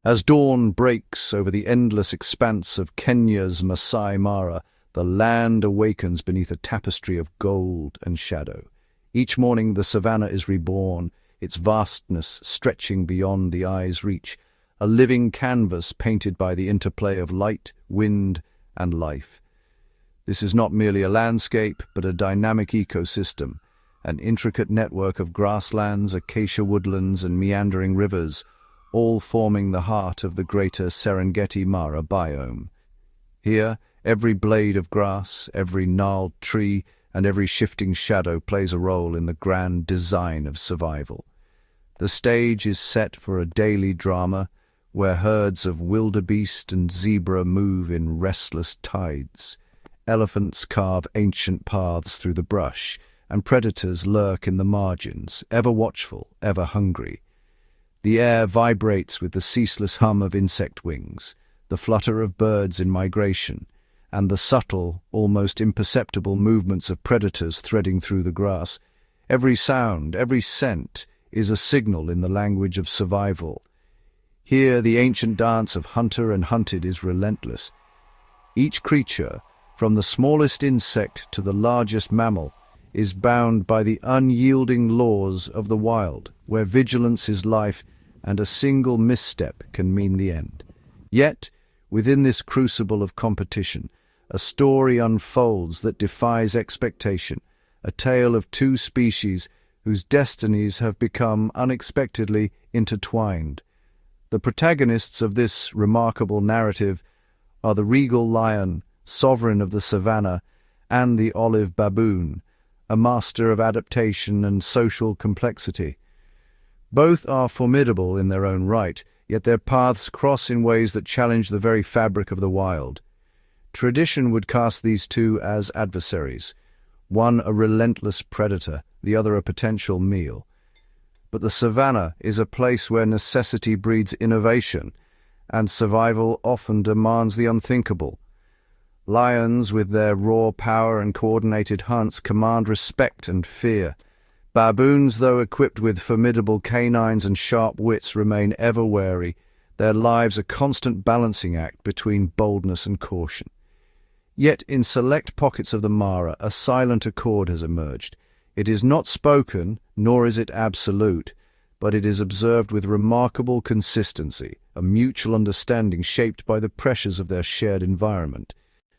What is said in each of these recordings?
As dawn breaks over the endless expanse of Kenya's Masai Mara, the land awakens beneath a tapestry of gold and shadow. Each morning the savannah is reborn, its vastness stretching beyond the eye's reach, a living canvas painted by the interplay of light, wind, and life. This is not merely a landscape, but a dynamic ecosystem, an intricate network of grasslands, acacia woodlands, and meandering rivers, all forming the heart of the greater Serengeti Mara biome. Here, every blade of grass, every gnarled tree, and every shifting shadow plays a role in the grand design of survival. The stage is set for a daily drama, where herds of wildebeest and zebra move in restless tides. Elephants carve ancient paths through the brush, and predators lurk in the margins, ever watchful, ever hungry. The air vibrates with the ceaseless hum of insect wings, the flutter of birds in migration, and the subtle, almost imperceptible movements of predators threading through the grass. Every sound, every scent, is a signal in the language of survival. Here the ancient dance of hunter and hunted is relentless. Each creature, from the smallest insect to the largest mammal, is bound by the unyielding laws of the wild, where vigilance is life and a single misstep can mean the end. Yet, within this crucible of competition, a story unfolds that defies expectation, a tale of two species whose destinies have become unexpectedly intertwined. The protagonists of this remarkable narrative are the regal lion, sovereign of the savannah, and the olive baboon, a master of adaptation and social complexity. Both are formidable in their own right, yet their paths cross in ways that challenge the very fabric of the wild. Tradition would cast these two as adversaries, one a relentless predator, the other a potential meal. But the savannah is a place where necessity breeds innovation, and survival often demands the unthinkable. Lions, with their raw power and coordinated hunts, command respect and fear. Baboons, though equipped with formidable canines and sharp wits, remain ever wary, their lives a constant balancing act between boldness and caution. Yet in select pockets of the Mara, a silent accord has emerged. It is not spoken, nor is it absolute, but it is observed with remarkable consistency, a mutual understanding shaped by the pressures of their shared environment.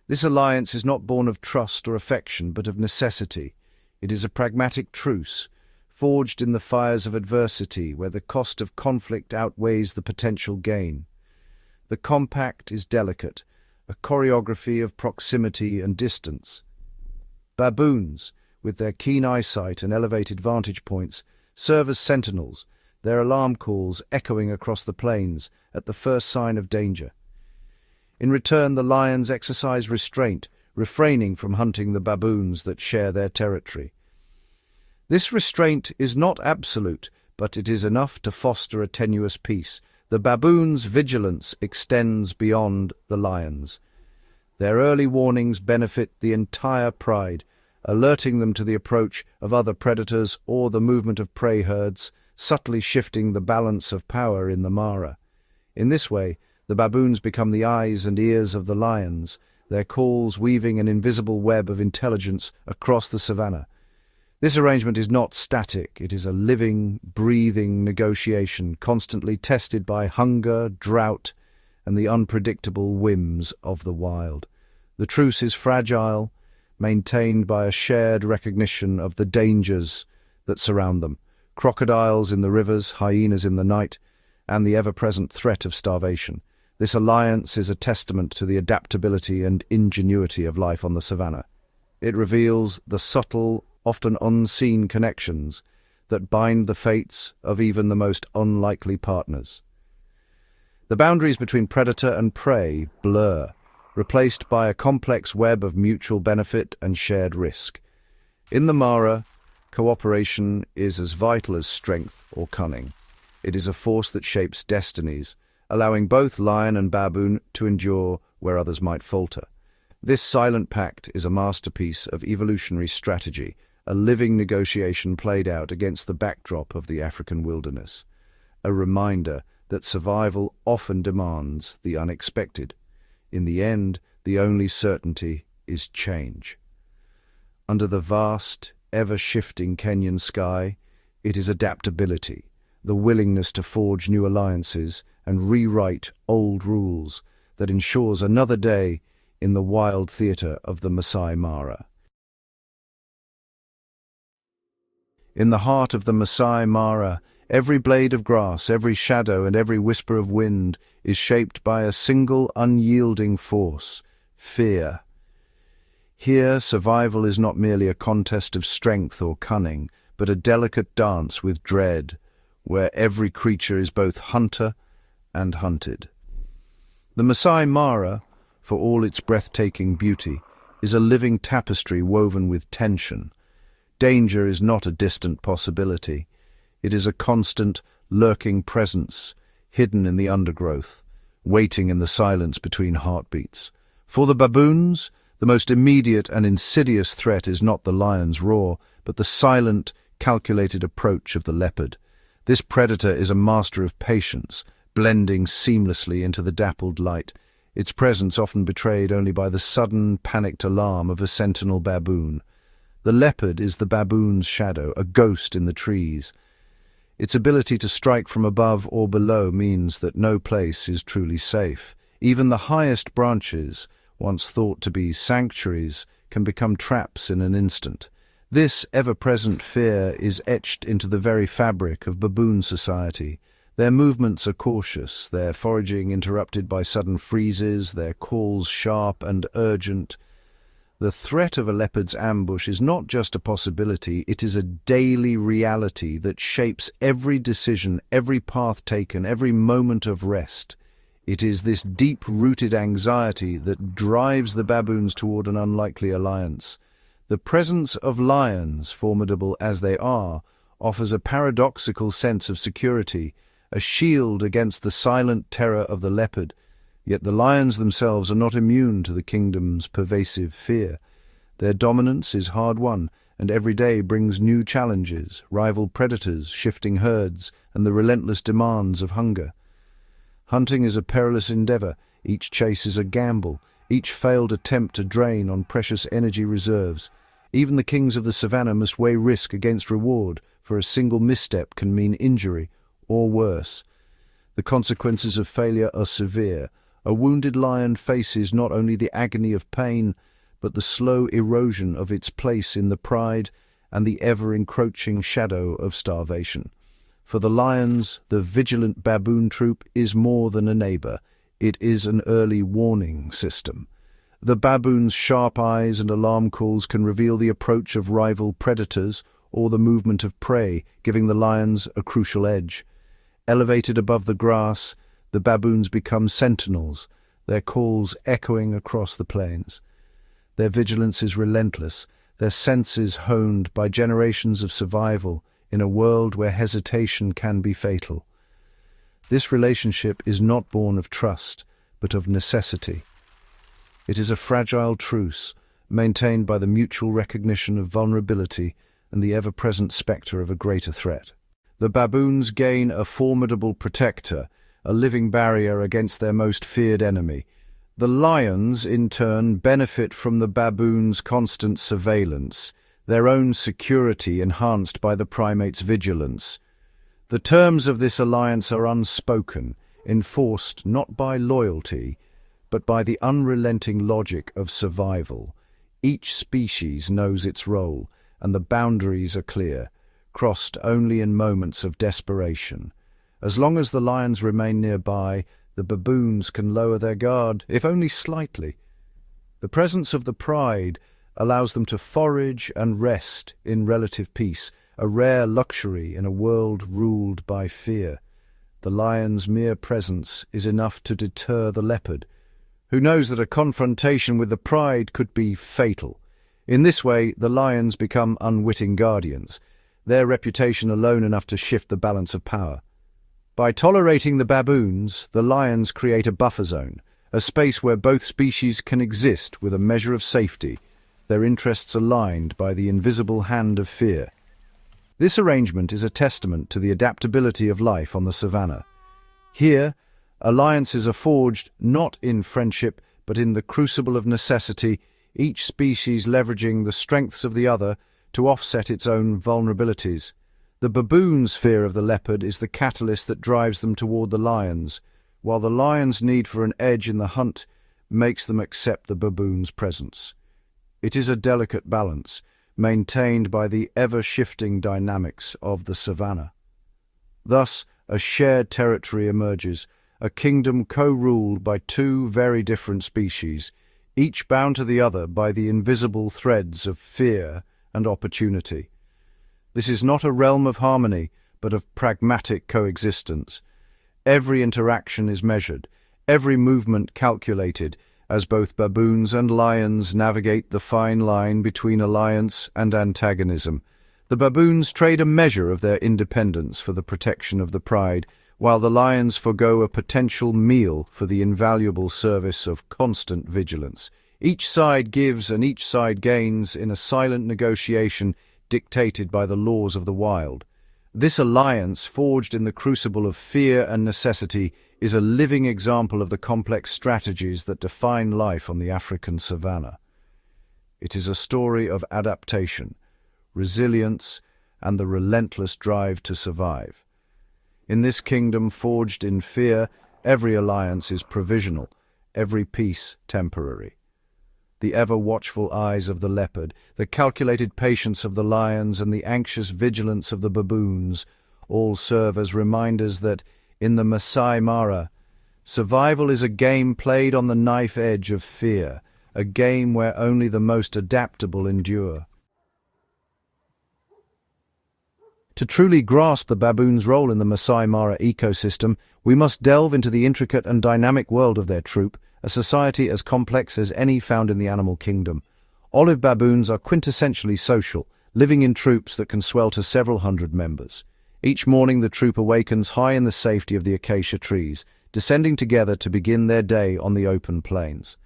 This alliance is not born of trust or affection, but of necessity. It is a pragmatic truce, forged in the fires of adversity, where the cost of conflict outweighs the potential gain. The compact is delicate, a choreography of proximity and distance. Baboons, with their keen eyesight and elevated vantage points, serve as sentinels, their alarm calls echoing across the plains at the first sign of danger. In return, the lions exercise restraint, refraining from hunting the baboons that share their territory. This restraint is not absolute, but it is enough to foster a tenuous peace. The baboons' vigilance extends beyond the lions. Their early warnings benefit the entire pride, alerting them to the approach of other predators or the movement of prey herds, subtly shifting the balance of power in the Mara. In this way, the baboons become the eyes and ears of the lions, their calls weaving an invisible web of intelligence across the savannah. This arrangement is not static, it is a living, breathing negotiation, constantly tested by hunger, drought, and the unpredictable whims of the wild. The truce is fragile, maintained by a shared recognition of the dangers that surround them: crocodiles in the rivers, hyenas in the night, and the ever-present threat of starvation. This alliance is a testament to the adaptability and ingenuity of life on the savannah. It reveals the subtle, often unseen connections that bind the fates of even the most unlikely partners. The boundaries between predator and prey blur, replaced by a complex web of mutual benefit and shared risk. In the Mara, cooperation is as vital as strength or cunning. It is a force that shapes destinies, allowing both lion and baboon to endure where others might falter. This silent pact is a masterpiece of evolutionary strategy, a living negotiation played out against the backdrop of the African wilderness, a reminder that survival often demands the unexpected. In the end, the only certainty is change. Under the vast, ever-shifting Kenyan sky, it is adaptability, the willingness to forge new alliances and rewrite old rules that ensures another day in the wild theatre of the Masai Mara. In the heart of the Masai Mara, every blade of grass, every shadow, and every whisper of wind is shaped by a single unyielding force: fear. Here, survival is not merely a contest of strength or cunning, but a delicate dance with dread, where every creature is both hunter and hunted. The Masai Mara, for all its breathtaking beauty, is a living tapestry woven with tension. Danger is not a distant possibility. It is a constant, lurking presence, hidden in the undergrowth, waiting in the silence between heartbeats. For the baboons, the most immediate and insidious threat is not the lion's roar, but the silent, calculated approach of the leopard. This predator is a master of patience, blending seamlessly into the dappled light, its presence often betrayed only by the sudden, panicked alarm of a sentinel baboon. The leopard is the baboon's shadow, a ghost in the trees. Its ability to strike from above or below means that no place is truly safe. Even the highest branches, once thought to be sanctuaries, can become traps in an instant. This ever-present fear is etched into the very fabric of baboon society. Their movements are cautious, their foraging interrupted by sudden freezes, their calls sharp and urgent. The threat of a leopard's ambush is not just a possibility, it is a daily reality that shapes every decision, every path taken, every moment of rest. It is this deep-rooted anxiety that drives the baboons toward an unlikely alliance. The presence of lions, formidable as they are, offers a paradoxical sense of security, a shield against the silent terror of the leopard. Yet the lions themselves are not immune to the kingdom's pervasive fear. Their dominance is hard-won, and every day brings new challenges, rival predators, shifting herds, and the relentless demands of hunger. Hunting is a perilous endeavor. Each chase is a gamble, each failed attempt to drain on precious energy reserves. Even the kings of the savannah must weigh risk against reward, for a single misstep can mean injury, or worse. The consequences of failure are severe. A wounded lion faces not only the agony of pain, but the slow erosion of its place in the pride and the ever-encroaching shadow of starvation. For the lions, the vigilant baboon troop is more than a neighbor. It is an early warning system. The baboon's sharp eyes and alarm calls can reveal the approach of rival predators or the movement of prey, giving the lions a crucial edge. Elevated above the grass, the baboons become sentinels, their calls echoing across the plains. Their vigilance is relentless, their senses honed by generations of survival in a world where hesitation can be fatal. This relationship is not born of trust, but of necessity. It is a fragile truce, maintained by the mutual recognition of vulnerability and the ever-present spectre of a greater threat. The baboons gain a formidable protector, a living barrier against their most feared enemy. The lions, in turn, benefit from the baboons' constant surveillance, their own security enhanced by the primate's vigilance. The terms of this alliance are unspoken, enforced not by loyalty, but by the unrelenting logic of survival. Each species knows its role, and the boundaries are clear, crossed only in moments of desperation. As long as the lions remain nearby, the baboons can lower their guard, if only slightly. The presence of the pride allows them to forage and rest in relative peace, a rare luxury in a world ruled by fear. The lion's mere presence is enough to deter the leopard, who knows that a confrontation with the pride could be fatal. In this way, the lions become unwitting guardians, their reputation alone enough to shift the balance of power. By tolerating the baboons, the lions create a buffer zone, a space where both species can exist with a measure of safety, their interests aligned by the invisible hand of fear. This arrangement is a testament to the adaptability of life on the savannah. Here, alliances are forged not in friendship, but in the crucible of necessity, each species leveraging the strengths of the other to offset its own vulnerabilities. The baboon's fear of the leopard is the catalyst that drives them toward the lions, while the lion's need for an edge in the hunt makes them accept the baboon's presence. It is a delicate balance, maintained by the ever-shifting dynamics of the savannah. Thus, a shared territory emerges, a kingdom co-ruled by two very different species, each bound to the other by the invisible threads of fear and opportunity. This is not a realm of harmony, but of pragmatic coexistence. Every interaction is measured, every movement calculated, as both baboons and lions navigate the fine line between alliance and antagonism. The baboons trade a measure of their independence for the protection of the pride, while the lions forgo a potential meal for the invaluable service of constant vigilance. Each side gives and each side gains in a silent negotiation dictated by the laws of the wild. This alliance, forged in the crucible of fear and necessity, is a living example of the complex strategies that define life on the African savannah. It is a story of adaptation, resilience, and the relentless drive to survive. In this kingdom forged in fear, every alliance is provisional, every peace temporary. The ever-watchful eyes of the leopard, the calculated patience of the lions, and the anxious vigilance of the baboons all serve as reminders that, in the Masai Mara, survival is a game played on the knife edge of fear, a game where only the most adaptable endure. To truly grasp the baboon's role in the Masai Mara ecosystem, we must delve into the intricate and dynamic world of their troop, a society as complex as any found in the animal kingdom. Olive baboons are quintessentially social, living in troops that can swell to several hundred members. Each morning the troop awakens high in the safety of the acacia trees, descending together to begin their day on the open plains.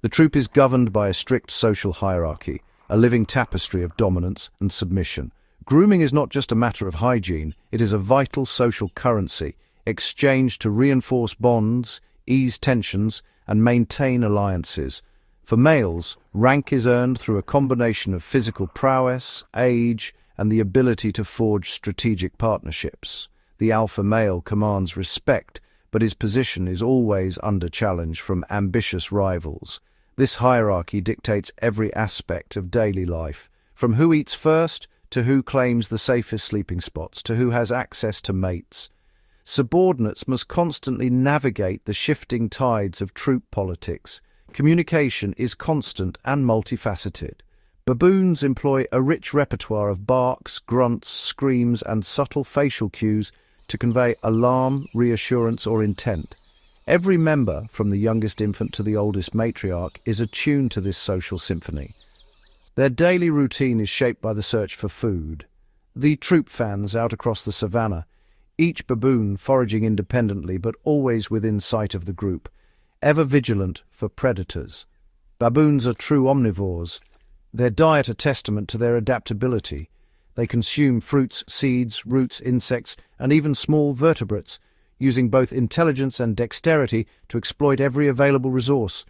The troop is governed by a strict social hierarchy, a living tapestry of dominance and submission. Grooming is not just a matter of hygiene, it is a vital social currency, exchanged to reinforce bonds, ease tensions, and maintain alliances. For males, rank is earned through a combination of physical prowess, age, and the ability to forge strategic partnerships. The alpha male commands respect, but his position is always under challenge from ambitious rivals. This hierarchy dictates every aspect of daily life, from who eats first to who claims the safest sleeping spots, to who has access to mates. Subordinates must constantly navigate the shifting tides of troop politics. Communication is constant and multifaceted. Baboons employ a rich repertoire of barks, grunts, screams, and subtle facial cues to convey alarm, reassurance, or intent. Every member, from the youngest infant to the oldest matriarch, is attuned to this social symphony. Their daily routine is shaped by the search for food. The troop fans out across the savannah, each baboon foraging independently but always within sight of the group, ever vigilant for predators. Baboons are true omnivores, their diet a testament to their adaptability. They consume fruits, seeds, roots, insects, and even small vertebrates, using both intelligence and dexterity to exploit every available resource.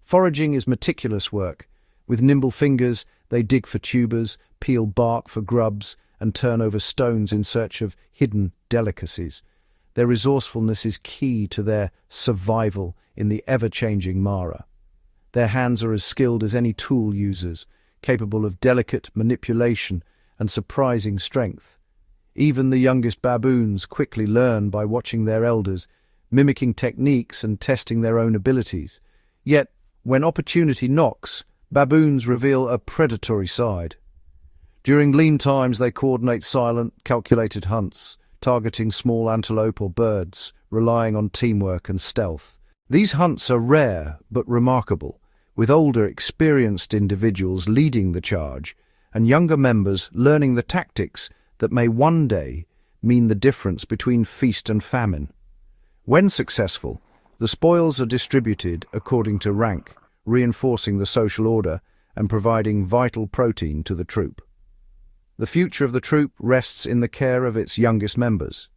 Foraging is meticulous work. With nimble fingers, they dig for tubers, peel bark for grubs, and turn over stones in search of hidden delicacies. Their resourcefulness is key to their survival in the ever-changing Mara. Their hands are as skilled as any tool users, capable of delicate manipulation and surprising strength. Even the youngest baboons quickly learn by watching their elders, mimicking techniques and testing their own abilities. Yet, when opportunity knocks, baboons reveal a predatory side. During lean times, they coordinate silent, calculated hunts, targeting small antelope or birds, relying on teamwork and stealth. These hunts are rare but remarkable, with older, experienced individuals leading the charge and younger members learning the tactics that may one day mean the difference between feast and famine. When successful, the spoils are distributed according to rank, reinforcing the social order and providing vital protein to the troop. The future of the troop rests in the care of its youngest members.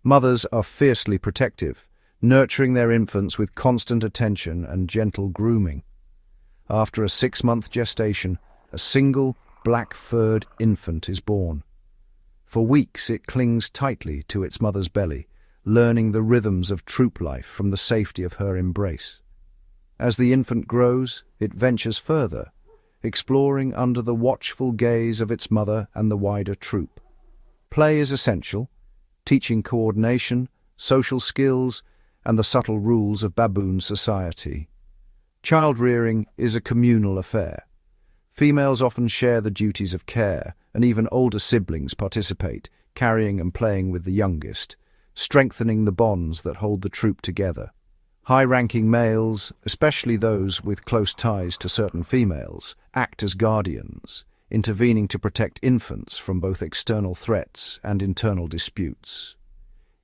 Mothers are fiercely protective, nurturing their infants with constant attention and gentle grooming. After a 6-month gestation, a single black-furred infant is born. For weeks it clings tightly to its mother's belly, learning the rhythms of troop life from the safety of her embrace. As the infant grows, it ventures further, exploring under the watchful gaze of its mother and the wider troop. Play is essential, teaching coordination, social skills, and the subtle rules of baboon society. Child-rearing is a communal affair. Females often share the duties of care, and even older siblings participate, carrying and playing with the youngest, strengthening the bonds that hold the troop together. High-ranking males, especially those with close ties to certain females, act as guardians, intervening to protect infants from both external threats and internal disputes.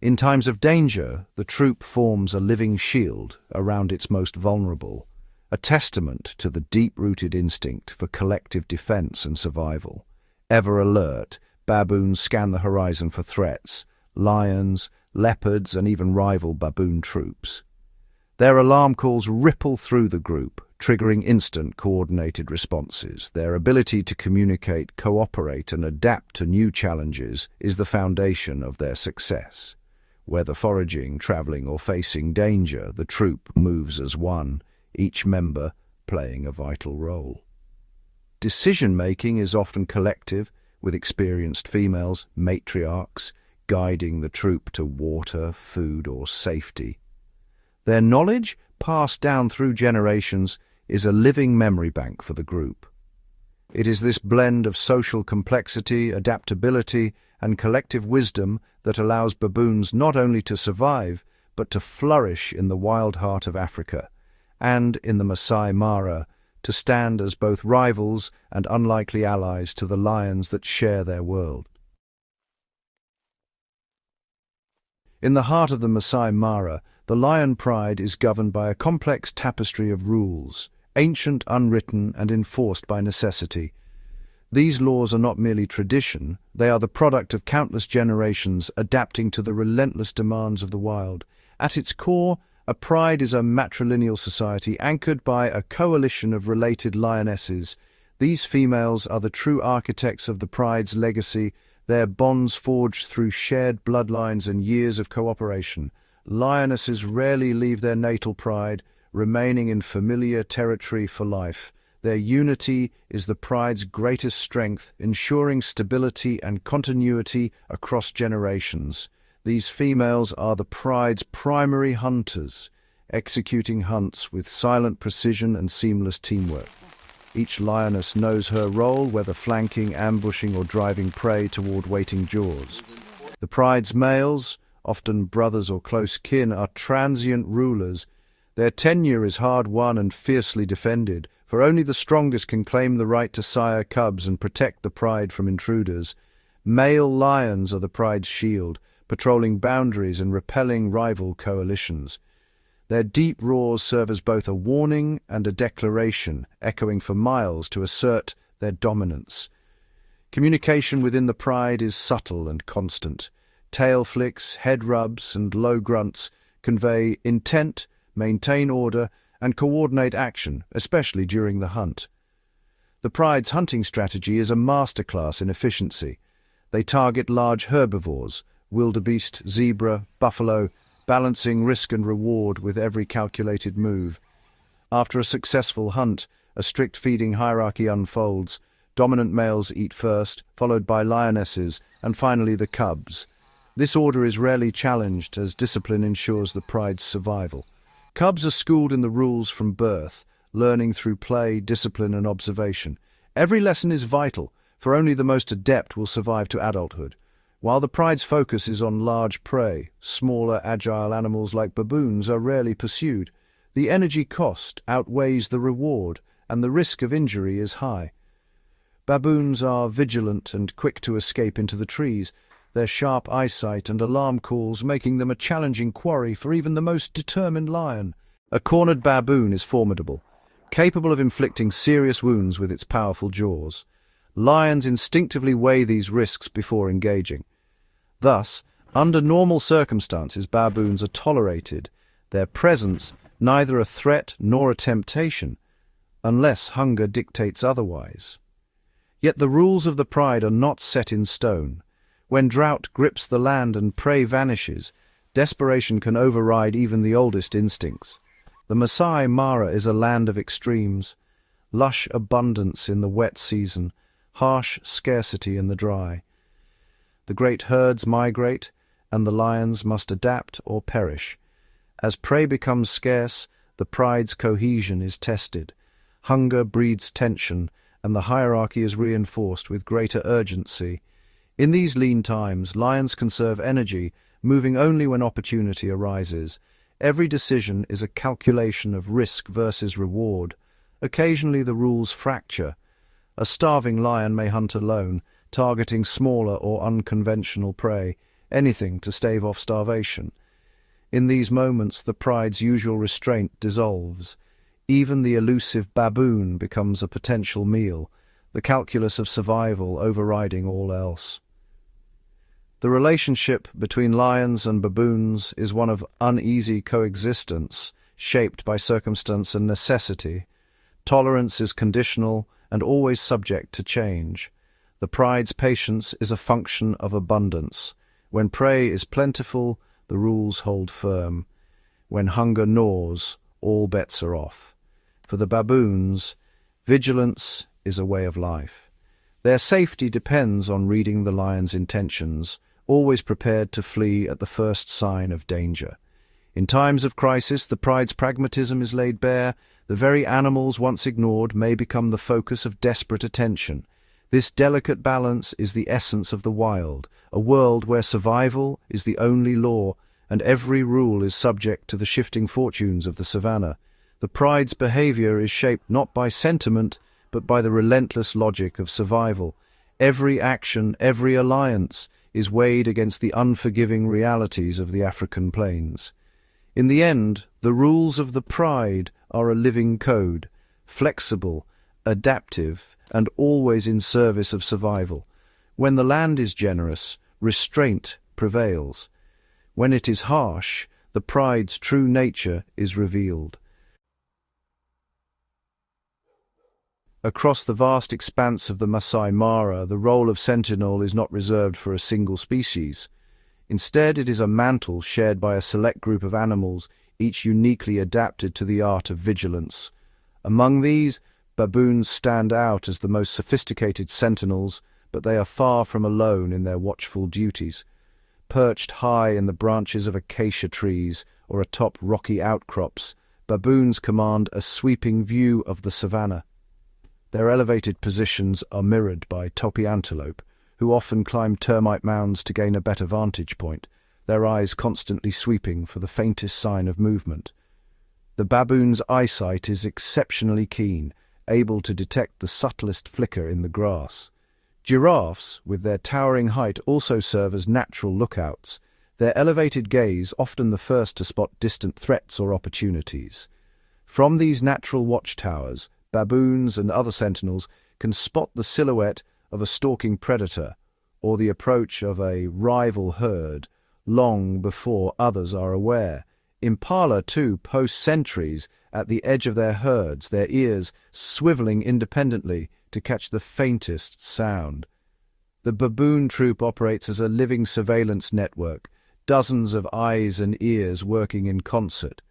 In times of danger, the troop forms a living shield around its most vulnerable, a testament to the deep-rooted instinct for collective defense and survival. Ever alert, baboons scan the horizon for threats, lions, leopards, and even rival baboon troops. Their alarm calls ripple through the group, triggering instant coordinated responses. Their ability to communicate, cooperate, and adapt to new challenges is the foundation of their success. Whether foraging, traveling, or facing danger, the troop moves as one, each member playing a vital role. Decision-making is often collective, with experienced females, matriarchs, guiding the troop to water, food, or safety. Their knowledge, passed down through generations, is a living memory bank for the group. It is this blend of social complexity, adaptability, and collective wisdom that allows baboons not only to survive, but to flourish in the wild heart of Africa, and in the Masai Mara, to stand as both rivals and unlikely allies to the lions that share their world. In the heart of the Masai Mara, the lion pride is governed by a complex tapestry of rules, ancient, unwritten, and enforced by necessity. These laws are not merely tradition, they are the product of countless generations adapting to the relentless demands of the wild. At its core, a pride is a matrilineal society anchored by a coalition of related lionesses. These females are the true architects of the pride's legacy, their bonds forged through shared bloodlines and years of cooperation. Lionesses rarely leave their natal pride, remaining in familiar territory for life. Their unity is the pride's greatest strength, ensuring stability and continuity across generations. These females are the pride's primary hunters, executing hunts with silent precision and seamless teamwork. Each lioness knows her role, whether flanking, ambushing, or driving prey toward waiting jaws. The pride's males, often brothers or close kin, are transient rulers. Their tenure is hard-won and fiercely defended, for only the strongest can claim the right to sire cubs and protect the pride from intruders. Male lions are the pride's shield, patrolling boundaries and repelling rival coalitions. Their deep roars serve as both a warning and a declaration, echoing for miles to assert their dominance. Communication within the pride is subtle and constant. Tail flicks, head rubs, and low grunts convey intent, maintain order, and coordinate action, especially during the hunt. The pride's hunting strategy is a masterclass in efficiency. They target large herbivores, wildebeest, zebra, buffalo, balancing risk and reward with every calculated move. After a successful hunt, a strict feeding hierarchy unfolds. Dominant males eat first, followed by lionesses, and finally the cubs. This order is rarely challenged, as discipline ensures the pride's survival. Cubs are schooled in the rules from birth, learning through play, discipline, and observation. Every lesson is vital, for only the most adept will survive to adulthood. While the pride's focus is on large prey, smaller, agile animals like baboons are rarely pursued. The energy cost outweighs the reward, and the risk of injury is high. Baboons are vigilant and quick to escape into the trees, their sharp eyesight and alarm calls making them a challenging quarry for even the most determined lion. A cornered baboon is formidable, capable of inflicting serious wounds with its powerful jaws. Lions instinctively weigh these risks before engaging. Thus, under normal circumstances, baboons are tolerated, their presence neither a threat nor a temptation, unless hunger dictates otherwise. Yet the rules of the pride are not set in stone. When drought grips the land and prey vanishes, desperation can override even the oldest instincts. The Masai Mara is a land of extremes: lush abundance in the wet season, harsh scarcity in the dry. The great herds migrate, and the lions must adapt or perish. As prey becomes scarce, the pride's cohesion is tested. Hunger breeds tension, and the hierarchy is reinforced with greater urgency. In these lean times, lions conserve energy, moving only when opportunity arises. Every decision is a calculation of risk versus reward. Occasionally the rules fracture. A starving lion may hunt alone, targeting smaller or unconventional prey, anything to stave off starvation. In these moments, the pride's usual restraint dissolves. Even the elusive baboon becomes a potential meal, the calculus of survival overriding all else. The relationship between lions and baboons is one of uneasy coexistence, shaped by circumstance and necessity. Tolerance is conditional and always subject to change. The pride's patience is a function of abundance. When prey is plentiful, the rules hold firm. When hunger gnaws, all bets are off. For the baboons, vigilance is a way of life. Their safety depends on reading the lion's intentions, always prepared to flee at the first sign of danger. In times of crisis, the pride's pragmatism is laid bare. The very animals once ignored may become the focus of desperate attention. This delicate balance is the essence of the wild, a world where survival is the only law, and every rule is subject to the shifting fortunes of the savannah. The pride's behavior is shaped not by sentiment, but by the relentless logic of survival. Every action, every alliance, is weighed against the unforgiving realities of the African plains. In the end, the rules of the pride are a living code, flexible, adaptive, and always in service of survival. When the land is generous, restraint prevails. When it is harsh, the pride's true nature is revealed. Across the vast expanse of the Masai Mara, the role of sentinel is not reserved for a single species. Instead, it is a mantle shared by a select group of animals, each uniquely adapted to the art of vigilance. Among these, baboons stand out as the most sophisticated sentinels, but they are far from alone in their watchful duties. Perched high in the branches of acacia trees or atop rocky outcrops, baboons command a sweeping view of the savannah. Their elevated positions are mirrored by topi antelope, who often climb termite mounds to gain a better vantage point, their eyes constantly sweeping for the faintest sign of movement. The baboon's eyesight is exceptionally keen, able to detect the subtlest flicker in the grass. Giraffes, with their towering height, also serve as natural lookouts, their elevated gaze often the first to spot distant threats or opportunities. From these natural watchtowers, baboons and other sentinels can spot the silhouette of a stalking predator or the approach of a rival herd long before others are aware. Impala, too, post sentries at the edge of their herds, their ears swiveling independently to catch the faintest sound. The baboon troop operates as a living surveillance network, dozens of eyes and ears working in concert.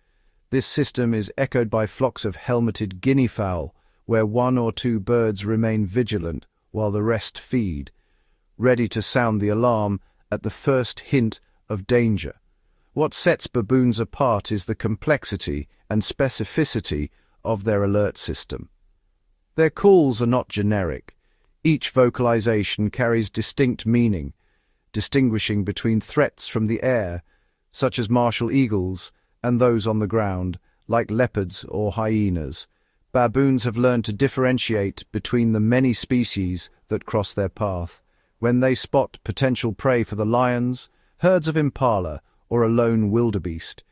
This system is echoed by flocks of helmeted guinea fowl, where one or two birds remain vigilant while the rest feed, ready to sound the alarm at the first hint of danger. What sets baboons apart is the complexity and specificity of their alert system. Their calls are not generic. Each vocalization carries distinct meaning, distinguishing between threats from the air, such as martial eagles, and those on the ground, like leopards or hyenas. Baboons have learned to differentiate between the many species that cross their path. When they spot potential prey for the lions, herds of impala, or a lone wildebeest,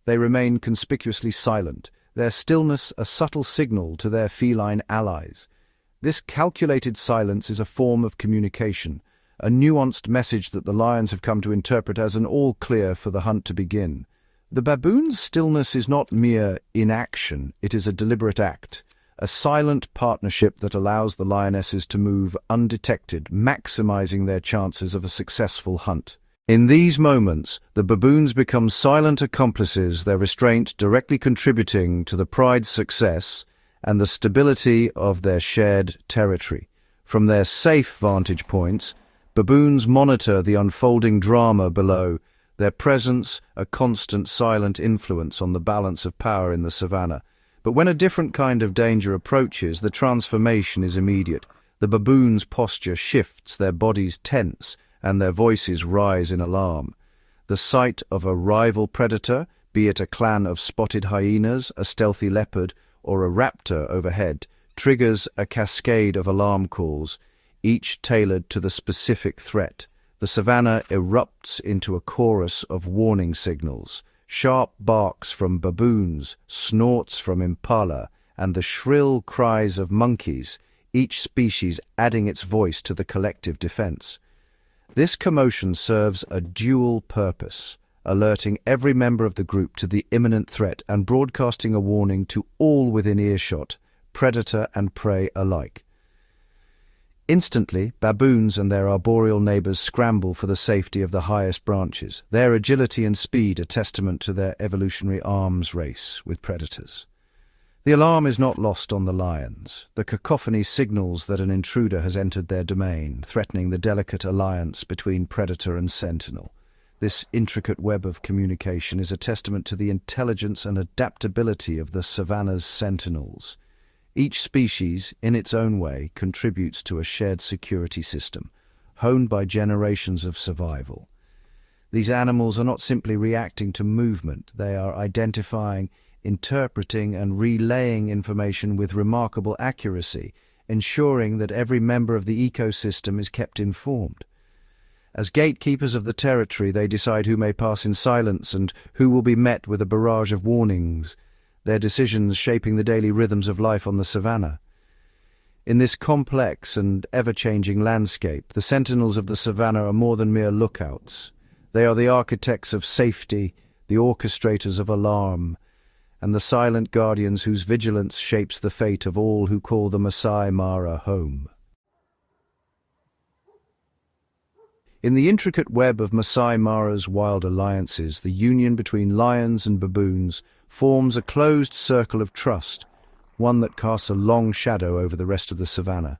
they remain conspicuously silent, their stillness a subtle signal to their feline allies. This calculated silence is a form of communication, a nuanced message that the lions have come to interpret as an all clear for the hunt to begin. The baboon's stillness is not mere inaction, it is a deliberate act, a silent partnership that allows the lionesses to move undetected, maximizing their chances of a successful hunt. In these moments, the baboons become silent accomplices, their restraint directly contributing to the pride's success and the stability of their shared territory. From their safe vantage points, baboons monitor the unfolding drama below, their presence a constant silent influence on the balance of power in the savannah. But when a different kind of danger approaches, the transformation is immediate. The baboons' posture shifts, their bodies tense, and their voices rise in alarm. The sight of a rival predator, be it a clan of spotted hyenas, a stealthy leopard, or a raptor overhead, triggers a cascade of alarm calls, each tailored to the specific threat. The savannah erupts into a chorus of warning signals. Sharp barks from baboons, snorts from impala, and the shrill cries of monkeys, each species adding its voice to the collective defense. This commotion serves a dual purpose, alerting every member of the group to the imminent threat and broadcasting a warning to all within earshot, predator and prey alike. Instantly, baboons and their arboreal neighbors scramble for the safety of the highest branches. Their agility and speed are testament to their evolutionary arms race with predators. The alarm is not lost on the lions. The cacophony signals that an intruder has entered their domain, threatening the delicate alliance between predator and sentinel. This intricate web of communication is a testament to the intelligence and adaptability of the savannah's sentinels. Each species, in its own way, contributes to a shared security system, honed by generations of survival. These animals are not simply reacting to movement, they are identifying, interpreting and relaying information with remarkable accuracy, ensuring that every member of the ecosystem is kept informed. As gatekeepers of the territory, they decide who may pass in silence and who will be met with a barrage of warnings, their decisions shaping the daily rhythms of life on the savannah. In this complex and ever-changing landscape, the sentinels of the savannah are more than mere lookouts. They are the architects of safety, the orchestrators of alarm, and the silent guardians whose vigilance shapes the fate of all who call the Masai Mara home. In the intricate web of Masai Mara's wild alliances, the union between lions and baboons forms a closed circle of trust, one that casts a long shadow over the rest of the savannah.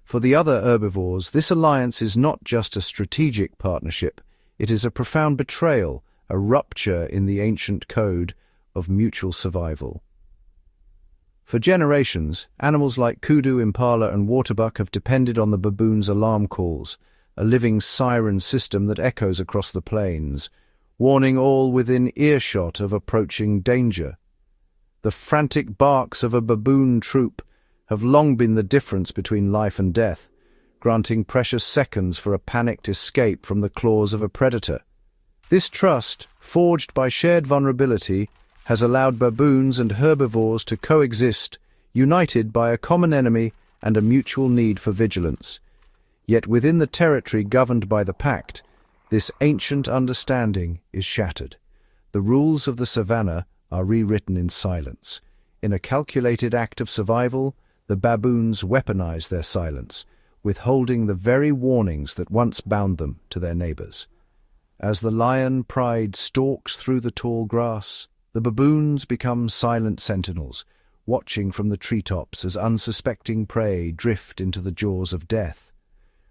For the other herbivores, this alliance is not just a strategic partnership, it is a profound betrayal, a rupture in the ancient code of mutual survival. For generations, animals like kudu, impala and waterbuck have depended on the baboon's alarm calls, a living siren system that echoes across the plains, warning all within earshot of approaching danger. The frantic barks of a baboon troop have long been the difference between life and death, granting precious seconds for a panicked escape from the claws of a predator. This trust, forged by shared vulnerability, has allowed baboons and herbivores to coexist, united by a common enemy and a mutual need for vigilance. Yet within the territory governed by the Pact, this ancient understanding is shattered. The rules of the savannah are rewritten in silence. In a calculated act of survival, the baboons weaponize their silence, withholding the very warnings that once bound them to their neighbors. As the lion pride stalks through the tall grass, the baboons become silent sentinels, watching from the treetops as unsuspecting prey drift into the jaws of death.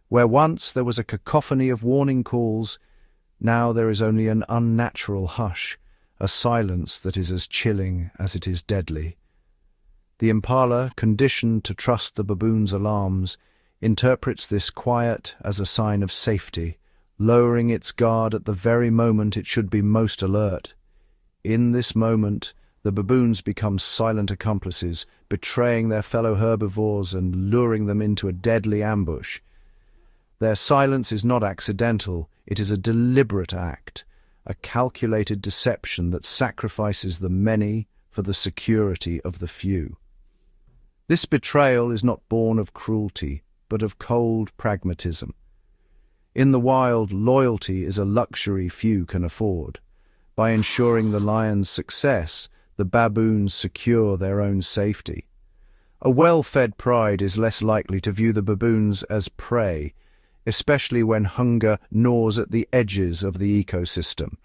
Where once there was a cacophony of warning calls, now there is only an unnatural hush, a silence that is as chilling as it is deadly. The impala, conditioned to trust the baboon's alarms, interprets this quiet as a sign of safety, lowering its guard at the very moment it should be most alert. In this moment, the baboons become silent accomplices, betraying their fellow herbivores and luring them into a deadly ambush. Their silence is not accidental, it is a deliberate act, a calculated deception that sacrifices the many for the security of the few. This betrayal is not born of cruelty, but of cold pragmatism. In the wild, loyalty is a luxury few can afford. By ensuring the lion's success, the baboons secure their own safety. A well-fed pride is less likely to view the baboons as prey, especially when hunger gnaws at the edges of the ecosystem.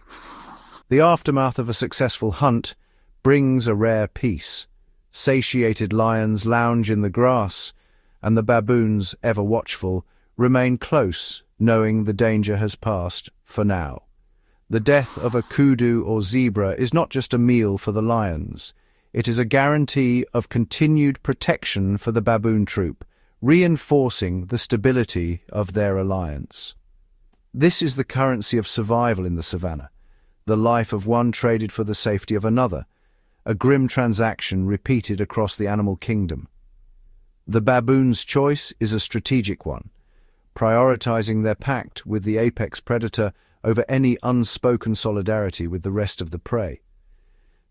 The aftermath of a successful hunt brings a rare peace. Satiated lions lounge in the grass, and the baboons, ever watchful, remain close, knowing the danger has passed for now. The death of a kudu or zebra is not just a meal for the lions. It is a guarantee of continued protection for the baboon troop, reinforcing the stability of their alliance. This is the currency of survival in the savannah, the life of one traded for the safety of another, a grim transaction repeated across the animal kingdom. The baboon's choice is a strategic one, prioritizing their pact with the apex predator over any unspoken solidarity with the rest of the prey.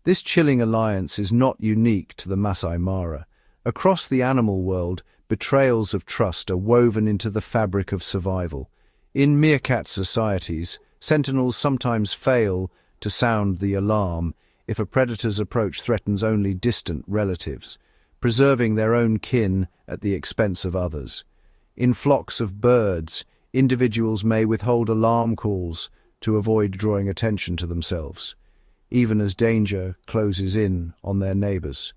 This chilling alliance is not unique to the Masai Mara. Across the animal world, betrayals of trust are woven into the fabric of survival. In meerkat societies, sentinels sometimes fail to sound the alarm if a predator's approach threatens only distant relatives, preserving their own kin at the expense of others. In flocks of birds, individuals may withhold alarm calls to avoid drawing attention to themselves, even as danger closes in on their neighbors.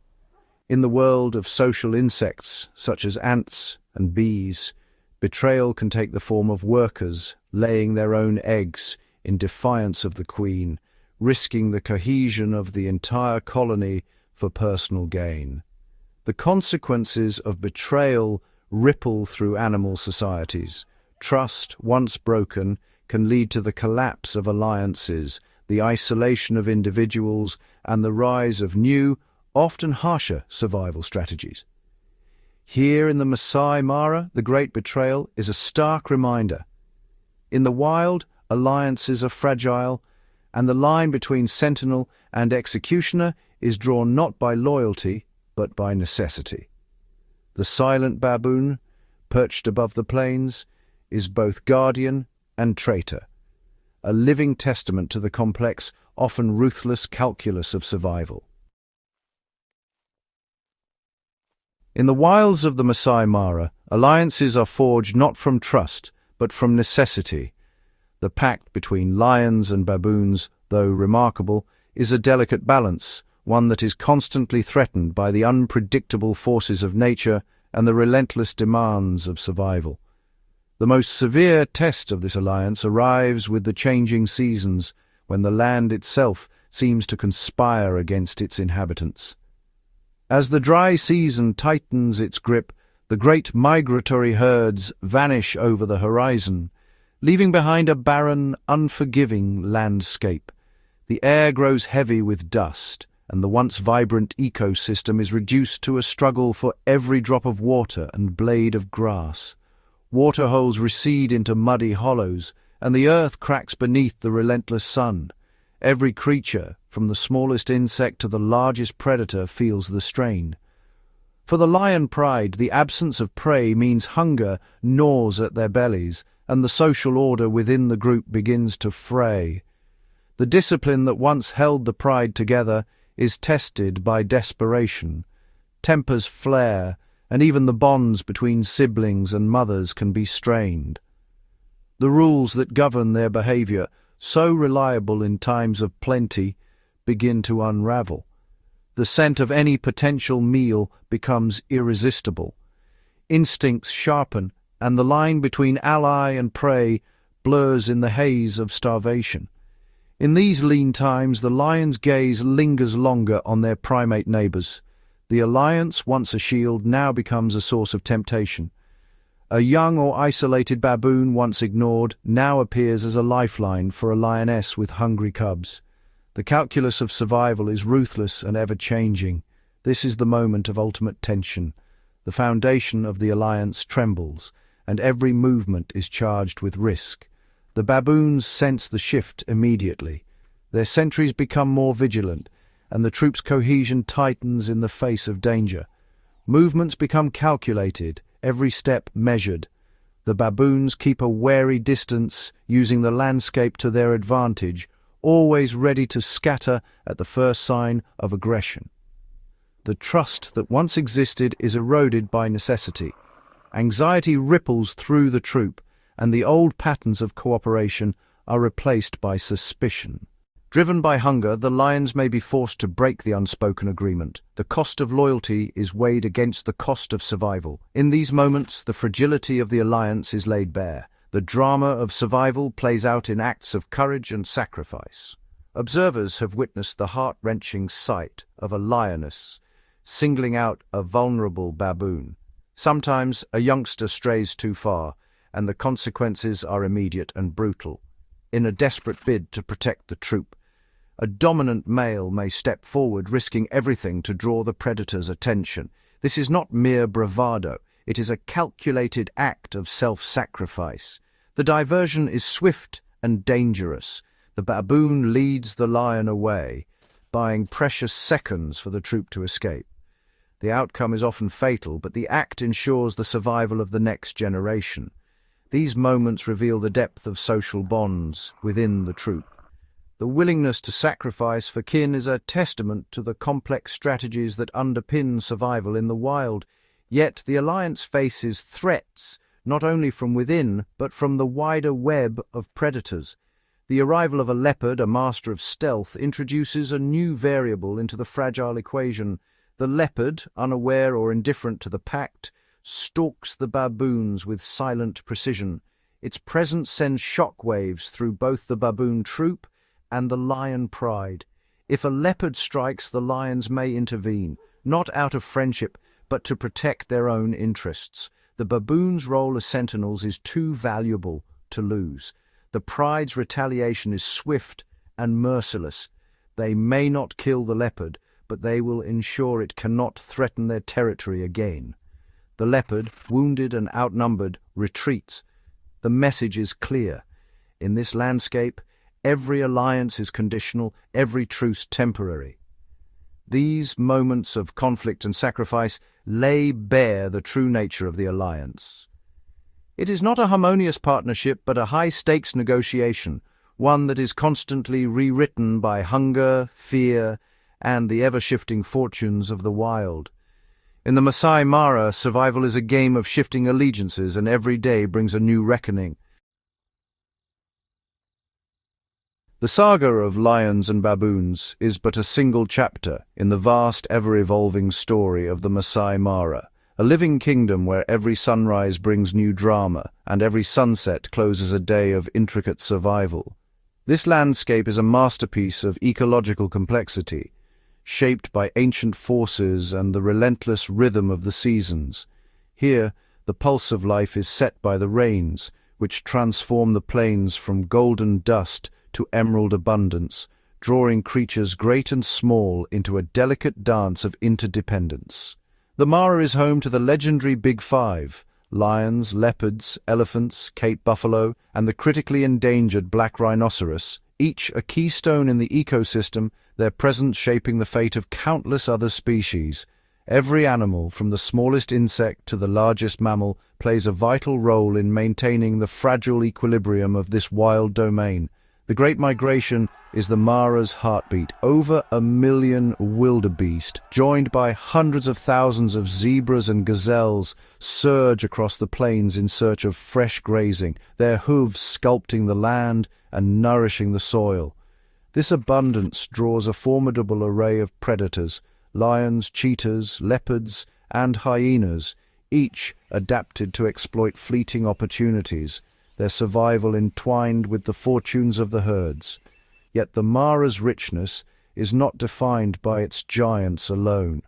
In the world of social insects, such as ants and bees, betrayal can take the form of workers laying their own eggs in defiance of the queen, risking the cohesion of the entire colony for personal gain. The consequences of betrayal ripple through animal societies. Trust, once broken, can lead to the collapse of alliances, the isolation of individuals, and the rise of new, often harsher survival strategies. Here in the Masai Mara, the Great Betrayal is a stark reminder. In the wild, alliances are fragile, and the line between sentinel and executioner is drawn not by loyalty, but by necessity. The silent baboon, perched above the plains, is both guardian and traitor, a living testament to the complex, often ruthless calculus of survival. In the wilds of the Masai Mara, alliances are forged not from trust, but from necessity. The pact between lions and baboons, though remarkable, is a delicate balance, one that is constantly threatened by the unpredictable forces of nature and the relentless demands of survival. The most severe test of this alliance arrives with the changing seasons, when the land itself seems to conspire against its inhabitants. As the dry season tightens its grip, the great migratory herds vanish over the horizon, leaving behind a barren, unforgiving landscape. The air grows heavy with dust, and the once vibrant ecosystem is reduced to a struggle for every drop of water and blade of grass. Waterholes recede into muddy hollows, and the earth cracks beneath the relentless sun. Every creature, from the smallest insect to the largest predator, feels the strain. For the lion pride, the absence of prey means hunger gnaws at their bellies, and the social order within the group begins to fray. The discipline that once held the pride together is tested by desperation. Tempers flare, and even the bonds between siblings and mothers can be strained. The rules that govern their behavior, so reliable in times of plenty, begin to unravel. The scent of any potential meal becomes irresistible. Instincts sharpen, and the line between ally and prey blurs in the haze of starvation. In these lean times, the lion's gaze lingers longer on their primate neighbors. The alliance, once a shield, now becomes a source of temptation. A young or isolated baboon, once ignored, now appears as a lifeline for a lioness with hungry cubs. The calculus of survival is ruthless and ever-changing. This is the moment of ultimate tension. The foundation of the alliance trembles, and every movement is charged with risk. The baboons sense the shift immediately. Their sentries become more vigilant, and the troop's cohesion tightens in the face of danger. Movements become calculated, every step measured. The baboons keep a wary distance, using the landscape to their advantage, always ready to scatter at the first sign of aggression. The trust that once existed is eroded by necessity. Anxiety ripples through the troop, and the old patterns of cooperation are replaced by suspicion. Driven by hunger, the lions may be forced to break the unspoken agreement. The cost of loyalty is weighed against the cost of survival. In these moments, the fragility of the alliance is laid bare. The drama of survival plays out in acts of courage and sacrifice. Observers have witnessed the heart-wrenching sight of a lioness singling out a vulnerable baboon. Sometimes a youngster strays too far, and the consequences are immediate and brutal. In a desperate bid to protect the troop, a dominant male may step forward, risking everything to draw the predator's attention. This is not mere bravado, it is a calculated act of self-sacrifice. The diversion is swift and dangerous. The baboon leads the lion away, buying precious seconds for the troop to escape. The outcome is often fatal, but the act ensures the survival of the next generation. These moments reveal the depth of social bonds within the troop. The willingness to sacrifice for kin is a testament to the complex strategies that underpin survival in the wild. Yet the alliance faces threats, not only from within, but from the wider web of predators. The arrival of a leopard, a master of stealth, introduces a new variable into the fragile equation. The leopard, unaware or indifferent to the pact, stalks the baboons with silent precision. Its presence sends shockwaves through both the baboon troop and the lion pride. If a leopard strikes, the lions may intervene, not out of friendship, but to protect their own interests. The baboons' role as sentinels is too valuable to lose. The pride's retaliation is swift and merciless. They may not kill the leopard, but they will ensure it cannot threaten their territory again. The leopard, wounded and outnumbered, retreats. The message is clear. In this landscape, every alliance is conditional, every truce temporary. These moments of conflict and sacrifice lay bare the true nature of the alliance. It is not a harmonious partnership, but a high-stakes negotiation, one that is constantly rewritten by hunger, fear, and the ever-shifting fortunes of the wild. In the Masai Mara, survival is a game of shifting allegiances, and every day brings a new reckoning. The saga of lions and baboons is but a single chapter in the vast, ever-evolving story of the Masai Mara, a living kingdom where every sunrise brings new drama, and every sunset closes a day of intricate survival. This landscape is a masterpiece of ecological complexity, shaped by ancient forces and the relentless rhythm of the seasons. Here, the pulse of life is set by the rains, which transform the plains from golden dust to emerald abundance, drawing creatures great and small into a delicate dance of interdependence. The Mara is home to the legendary Big Five: lions, leopards, elephants, Cape buffalo, and the critically endangered black rhinoceros, each a keystone in the ecosystem, their presence shaping the fate of countless other species. Every animal, from the smallest insect to the largest mammal, plays a vital role in maintaining the fragile equilibrium of this wild domain. The Great Migration is the Mara's heartbeat. Over 1 million wildebeest, joined by hundreds of thousands of zebras and gazelles, surge across the plains in search of fresh grazing, their hooves sculpting the land and nourishing the soil. This abundance draws a formidable array of predators: lions, cheetahs, leopards, and hyenas, each adapted to exploit fleeting opportunities, their survival entwined with the fortunes of the herds. Yet the Mara's richness is not defined by its giants alone.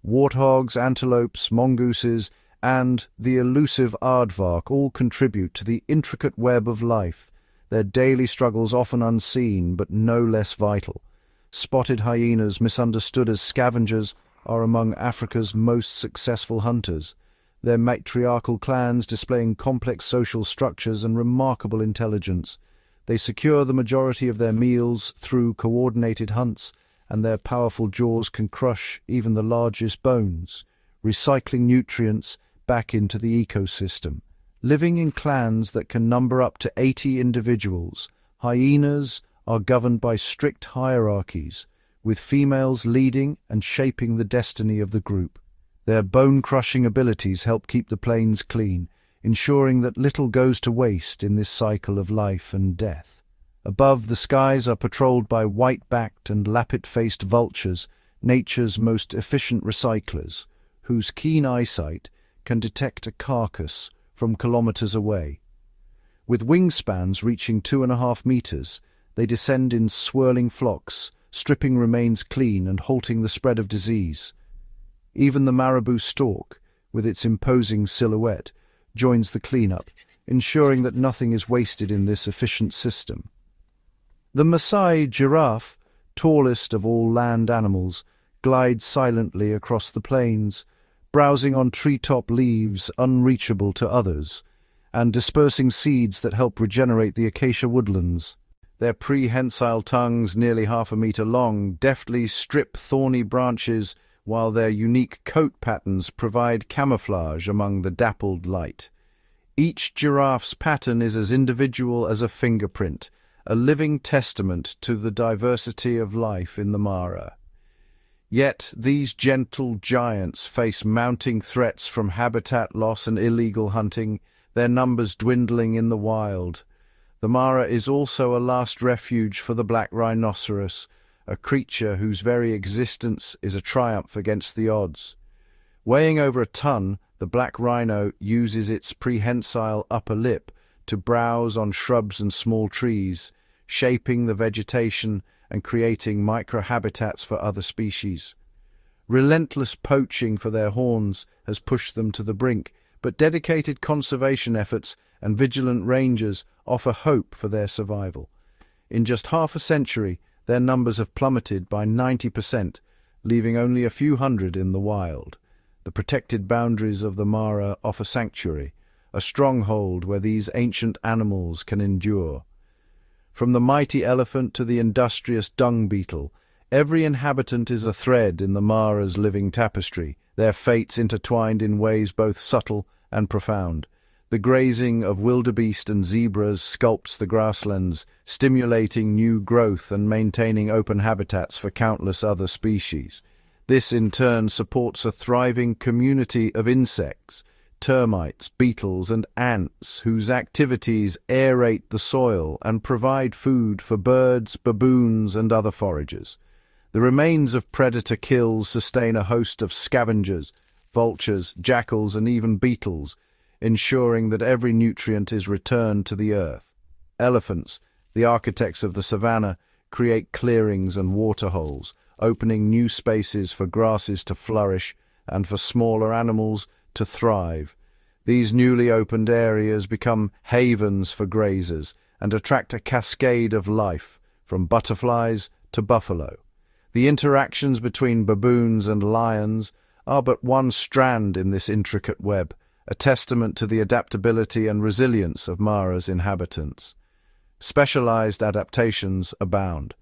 Warthogs, antelopes, mongooses, and the elusive aardvark all contribute to the intricate web of life, their daily struggles often unseen but no less vital. Spotted hyenas, misunderstood as scavengers, are among Africa's most successful hunters, their matriarchal clans displaying complex social structures and remarkable intelligence. They secure the majority of their meals through coordinated hunts, and their powerful jaws can crush even the largest bones, recycling nutrients back into the ecosystem. Living in clans that can number up to 80 individuals, hyenas are governed by strict hierarchies, with females leading and shaping the destiny of the group. Their bone-crushing abilities help keep the plains clean, ensuring that little goes to waste in this cycle of life and death. Above, the skies are patrolled by white-backed and lappet-faced vultures, nature's most efficient recyclers, whose keen eyesight can detect a carcass from kilometers away. With wingspans reaching 2.5 meters, they descend in swirling flocks, stripping remains clean and halting the spread of disease. Even the marabou stork, with its imposing silhouette, joins the cleanup, ensuring that nothing is wasted in this efficient system. The Maasai giraffe, tallest of all land animals, glides silently across the plains, browsing on treetop leaves unreachable to others, and dispersing seeds that help regenerate the acacia woodlands. Their prehensile tongues, nearly 1/2 meter long, deftly strip thorny branches, while their unique coat patterns provide camouflage among the dappled light. Each giraffe's pattern is as individual as a fingerprint, a living testament to the diversity of life in the Mara. Yet these gentle giants face mounting threats from habitat loss and illegal hunting, their numbers dwindling in the wild. The Mara is also a last refuge for the black rhinoceros, a creature whose very existence is a triumph against the odds. Weighing over a ton, the black rhino uses its prehensile upper lip to browse on shrubs and small trees, shaping the vegetation and creating microhabitats for other species. Relentless poaching for their horns has pushed them to the brink, but dedicated conservation efforts and vigilant rangers offer hope for their survival. In just half a century, their numbers have plummeted by 90%, leaving only a few hundred in the wild. The protected boundaries of the Mara offer sanctuary, a stronghold where these ancient animals can endure. From the mighty elephant to the industrious dung beetle, every inhabitant is a thread in the Mara's living tapestry, their fates intertwined in ways both subtle and profound. The grazing of wildebeest and zebras sculpts the grasslands, stimulating new growth and maintaining open habitats for countless other species. This, in turn, supports a thriving community of insects, termites, beetles, and ants, whose activities aerate the soil and provide food for birds, baboons, and other foragers. The remains of predator kills sustain a host of scavengers, vultures, jackals, and even beetles, ensuring that every nutrient is returned to the earth. Elephants, the architects of the savannah, create clearings and waterholes, opening new spaces for grasses to flourish and for smaller animals to thrive. These newly opened areas become havens for grazers and attract a cascade of life, from butterflies to buffalo. The interactions between baboons and lions are but one strand in this intricate web, a testament to the adaptability and resilience of Mara's inhabitants. Specialized adaptations abound.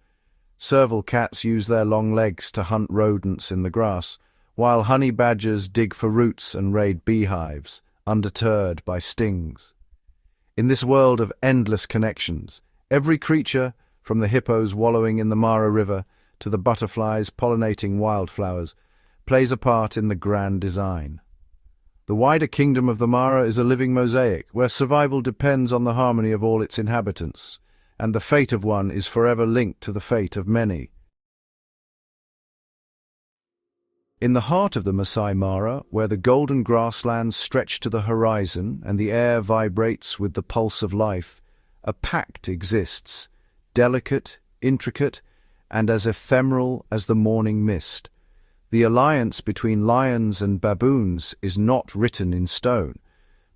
Serval cats use their long legs to hunt rodents in the grass, while honey badgers dig for roots and raid beehives, undeterred by stings. In this world of endless connections, every creature, from the hippos wallowing in the Mara River to the butterflies pollinating wildflowers, plays a part in the grand design. The wider kingdom of the Mara is a living mosaic, where survival depends on the harmony of all its inhabitants, and the fate of one is forever linked to the fate of many. In the heart of the Masai Mara, where the golden grasslands stretch to the horizon and the air vibrates with the pulse of life, a pact exists, delicate, intricate, and as ephemeral as the morning mist. The alliance between lions and baboons is not written in stone,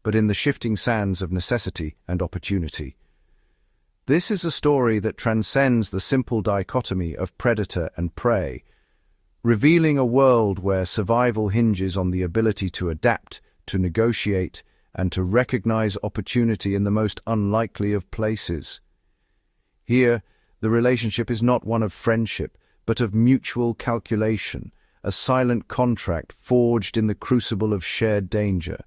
but in the shifting sands of necessity and opportunity. This is a story that transcends the simple dichotomy of predator and prey, revealing a world where survival hinges on the ability to adapt, to negotiate, and to recognize opportunity in the most unlikely of places. Here, the relationship is not one of friendship, but of mutual calculation, a silent contract forged in the crucible of shared danger.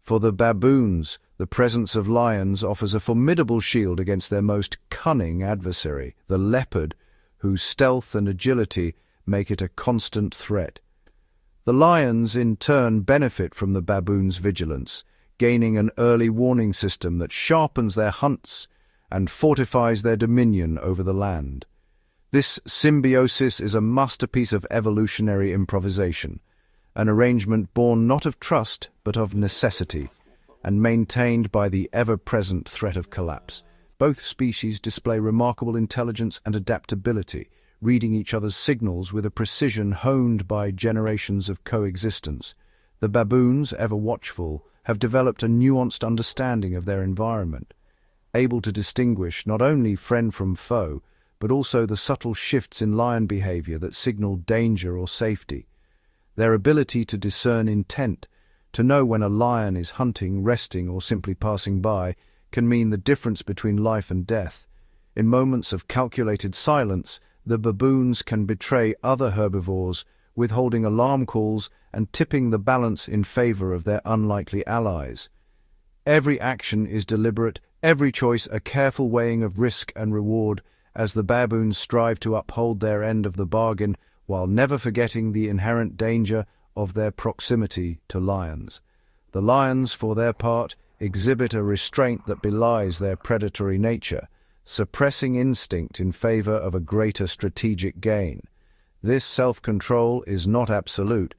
For the baboons, The presence of lions offers a formidable shield against their most cunning adversary, the leopard, whose stealth and agility make it a constant threat. The lions, in turn, benefit from the baboons' vigilance, gaining an early warning system that sharpens their hunts and fortifies their dominion over the land. This symbiosis is a masterpiece of evolutionary improvisation, an arrangement born not of trust but of necessity, and maintained by the ever-present threat of collapse. Both species display remarkable intelligence and adaptability, reading each other's signals with a precision honed by generations of coexistence. The baboons, ever watchful, have developed a nuanced understanding of their environment, able to distinguish not only friend from foe, but also the subtle shifts in lion behavior that signal danger or safety. Their ability to discern intent, to know when a lion is hunting, resting, or simply passing by, can mean the difference between life and death. In moments of calculated silence, the baboons can betray other herbivores, withholding alarm calls and tipping the balance in favor of their unlikely allies. Every action is deliberate, every choice a careful weighing of risk and reward, as the baboons strive to uphold their end of the bargain while never forgetting the inherent danger of their proximity to lions. The lions, for their part, exhibit a restraint that belies their predatory nature, suppressing instinct in favor of a greater strategic gain. This self-control is not absolute,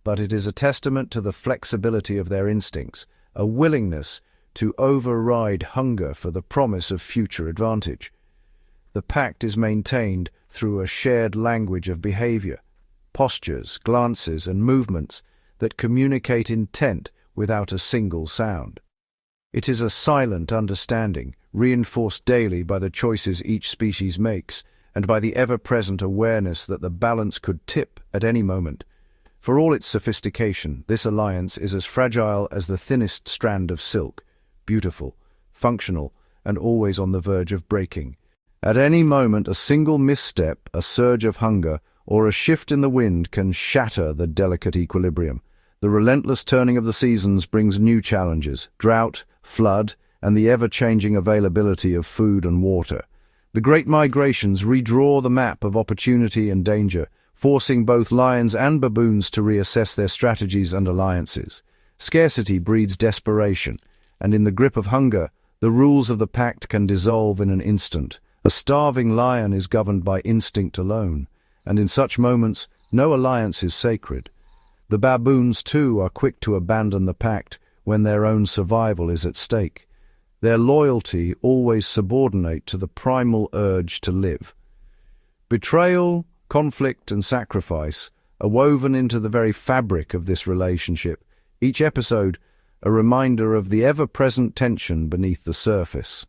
but it is a testament to the flexibility of their instincts, a willingness to override hunger for the promise of future advantage. The pact is maintained through a shared language of behavior, postures, glances, and movements that communicate intent without a single sound. It is a silent understanding, reinforced daily by the choices each species makes, and by the ever-present awareness that the balance could tip at any moment. For all its sophistication, this alliance is as fragile as the thinnest strand of silk, beautiful, functional, and always on the verge of breaking. At any moment, a single misstep, a surge of hunger, or a shift in the wind can shatter the delicate equilibrium. The relentless turning of the seasons brings new challenges: drought, flood, and the ever-changing availability of food and water. The great migrations redraw the map of opportunity and danger, forcing both lions and baboons to reassess their strategies and alliances. Scarcity breeds desperation, and in the grip of hunger, the rules of the pact can dissolve in an instant. A starving lion is governed by instinct alone, and in such moments, no alliance is sacred. The baboons, too, are quick to abandon the pact when their own survival is at stake. Their loyalty always subordinate to the primal urge to live. Betrayal, conflict, and sacrifice are woven into the very fabric of this relationship, each episode a reminder of the ever-present tension beneath the surface.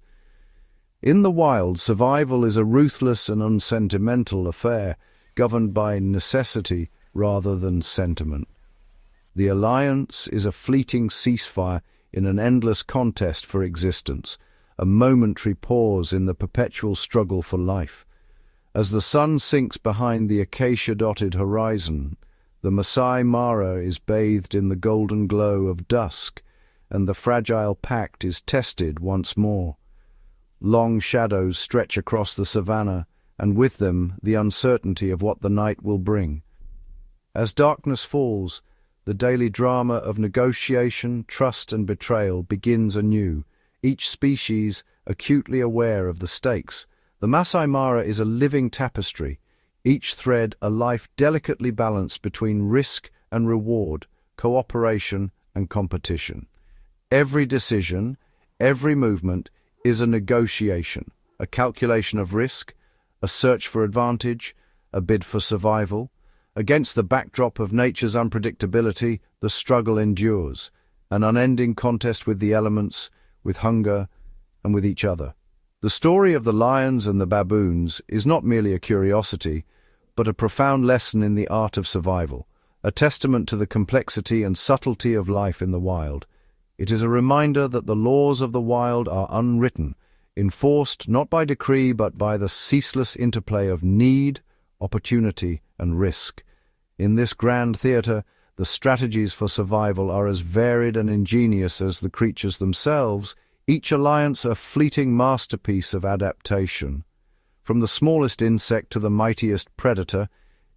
In the wild, survival is a ruthless and unsentimental affair, governed by necessity rather than sentiment. The alliance is a fleeting ceasefire in an endless contest for existence, a momentary pause in the perpetual struggle for life. As the sun sinks behind the acacia-dotted horizon, the Masai Mara is bathed in the golden glow of dusk, and the fragile pact is tested once more. Long shadows stretch across the savannah, and with them the uncertainty of what the night will bring. As darkness falls, the daily drama of negotiation, trust, and betrayal begins anew, each species acutely aware of the stakes. The Masai Mara is a living tapestry, each thread a life delicately balanced between risk and reward, cooperation and competition. Every decision, every movement is a negotiation, a calculation of risk, a search for advantage, a bid for survival. Against the backdrop of nature's unpredictability, the struggle endures, an unending contest with the elements, with hunger, and with each other. The story of the lions and the baboons is not merely a curiosity, but a profound lesson in the art of survival, a testament to the complexity and subtlety of life in the wild. It is a reminder that the laws of the wild are unwritten, enforced not by decree but by the ceaseless interplay of need, opportunity, and risk. In this grand theatre, the strategies for survival are as varied and ingenious as the creatures themselves, each alliance a fleeting masterpiece of adaptation. From the smallest insect to the mightiest predator,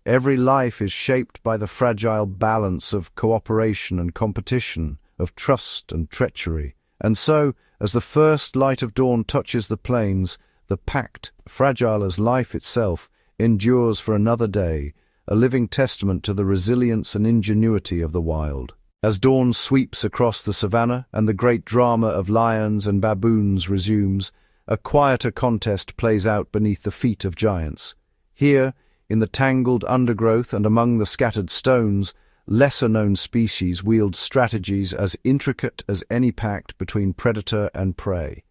every life is shaped by the fragile balance of cooperation and competition, of trust and treachery. And so, as the first light of dawn touches the plains, the Pact, fragile as life itself, endures for another day, a living testament to the resilience and ingenuity of the wild. As dawn sweeps across the savannah and the great drama of lions and baboons resumes, a quieter contest plays out beneath the feet of giants. Here, in the tangled undergrowth and among the scattered stones, lesser-known species wield strategies as intricate as any pact between predator and prey.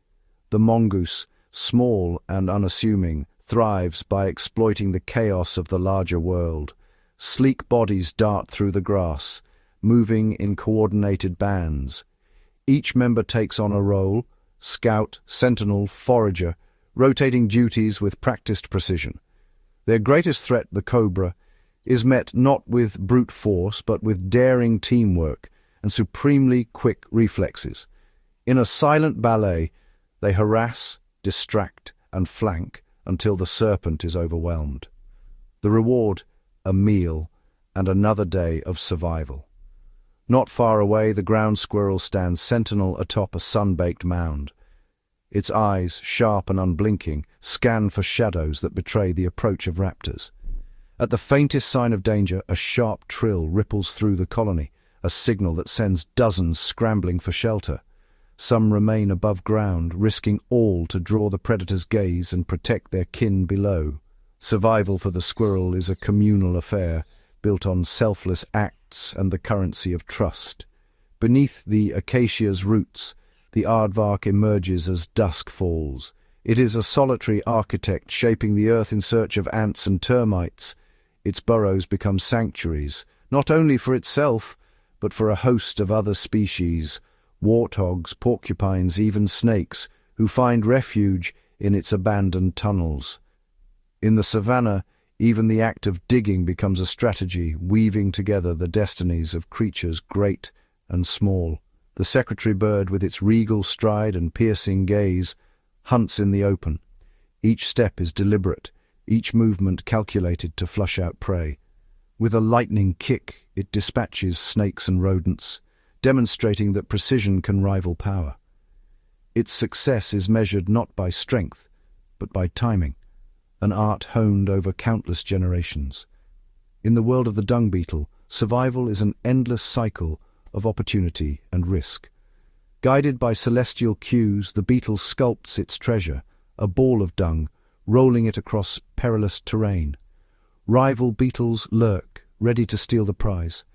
The mongoose, small and unassuming, thrives by exploiting the chaos of the larger world. Sleek bodies dart through the grass, moving in coordinated bands. Each member takes on a role: scout, sentinel, forager, rotating duties with practiced precision. Their greatest threat, the cobra, is met not with brute force but with daring teamwork and supremely quick reflexes. In a silent ballet, they harass, distract, and flank until the serpent is overwhelmed. The reward, a meal and another day of survival. Not far away, the ground squirrel stands sentinel atop a sun-baked mound. Its eyes, sharp and unblinking, scan for shadows that betray the approach of raptors. At the faintest sign of danger, a sharp trill ripples through the colony, a signal that sends dozens scrambling for shelter. Some remain above ground, risking all to draw the predator's gaze and protect their kin below. Survival for the squirrel is a communal affair, built on selfless acts and the currency of trust. Beneath the acacia's roots, the aardvark emerges as dusk falls. It is a solitary architect shaping the earth in search of ants and termites. Its burrows become sanctuaries, not only for itself, but for a host of other species, warthogs, porcupines, even snakes, who find refuge in its abandoned tunnels. In the savannah, even the act of digging becomes a strategy, weaving together the destinies of creatures great and small. The secretary bird, with its regal stride and piercing gaze, hunts in the open. Each step is deliberate, each movement calculated to flush out prey. With a lightning kick, it dispatches snakes and rodents, demonstrating that precision can rival power. Its success is measured not by strength, but by timing, an art honed over countless generations. In the world of the dung beetle, survival is an endless cycle of opportunity and risk. Guided by celestial cues, the beetle sculpts its treasure, a ball of dung, rolling it across perilous terrain. Rival beetles lurk, ready to steal the prize.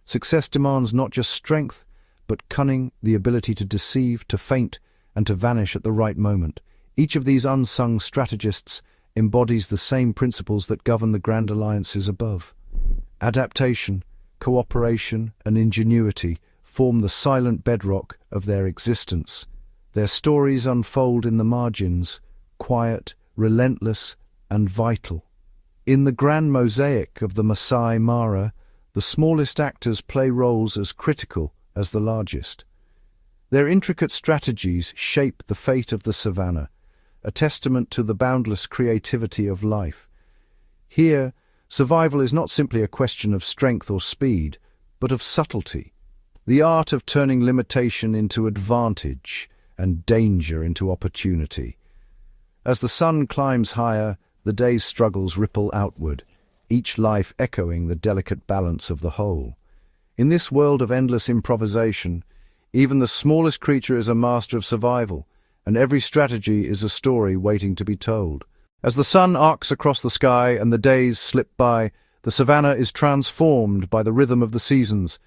Success demands not just strength, but cunning, the ability to deceive, to feint, and to vanish at the right moment. Each of these unsung strategists embodies the same principles that govern the grand alliances above. Adaptation, cooperation, and ingenuity form the silent bedrock of their existence. Their stories unfold in the margins, quiet, relentless, and vital. In the grand mosaic of the Masai Mara, the smallest actors play roles as critical as the largest. Their intricate strategies shape the fate of the savannah, a testament to the boundless creativity of life. Here, survival is not simply a question of strength or speed, but of subtlety, the art of turning limitation into advantage and danger into opportunity. As the sun climbs higher, the day's struggles ripple outward, each life echoing the delicate balance of the whole. In this world of endless improvisation, even the smallest creature is a master of survival, and every strategy is a story waiting to be told. As the sun arcs across the sky and the days slip by, the savannah is transformed by the rhythm of the seasons,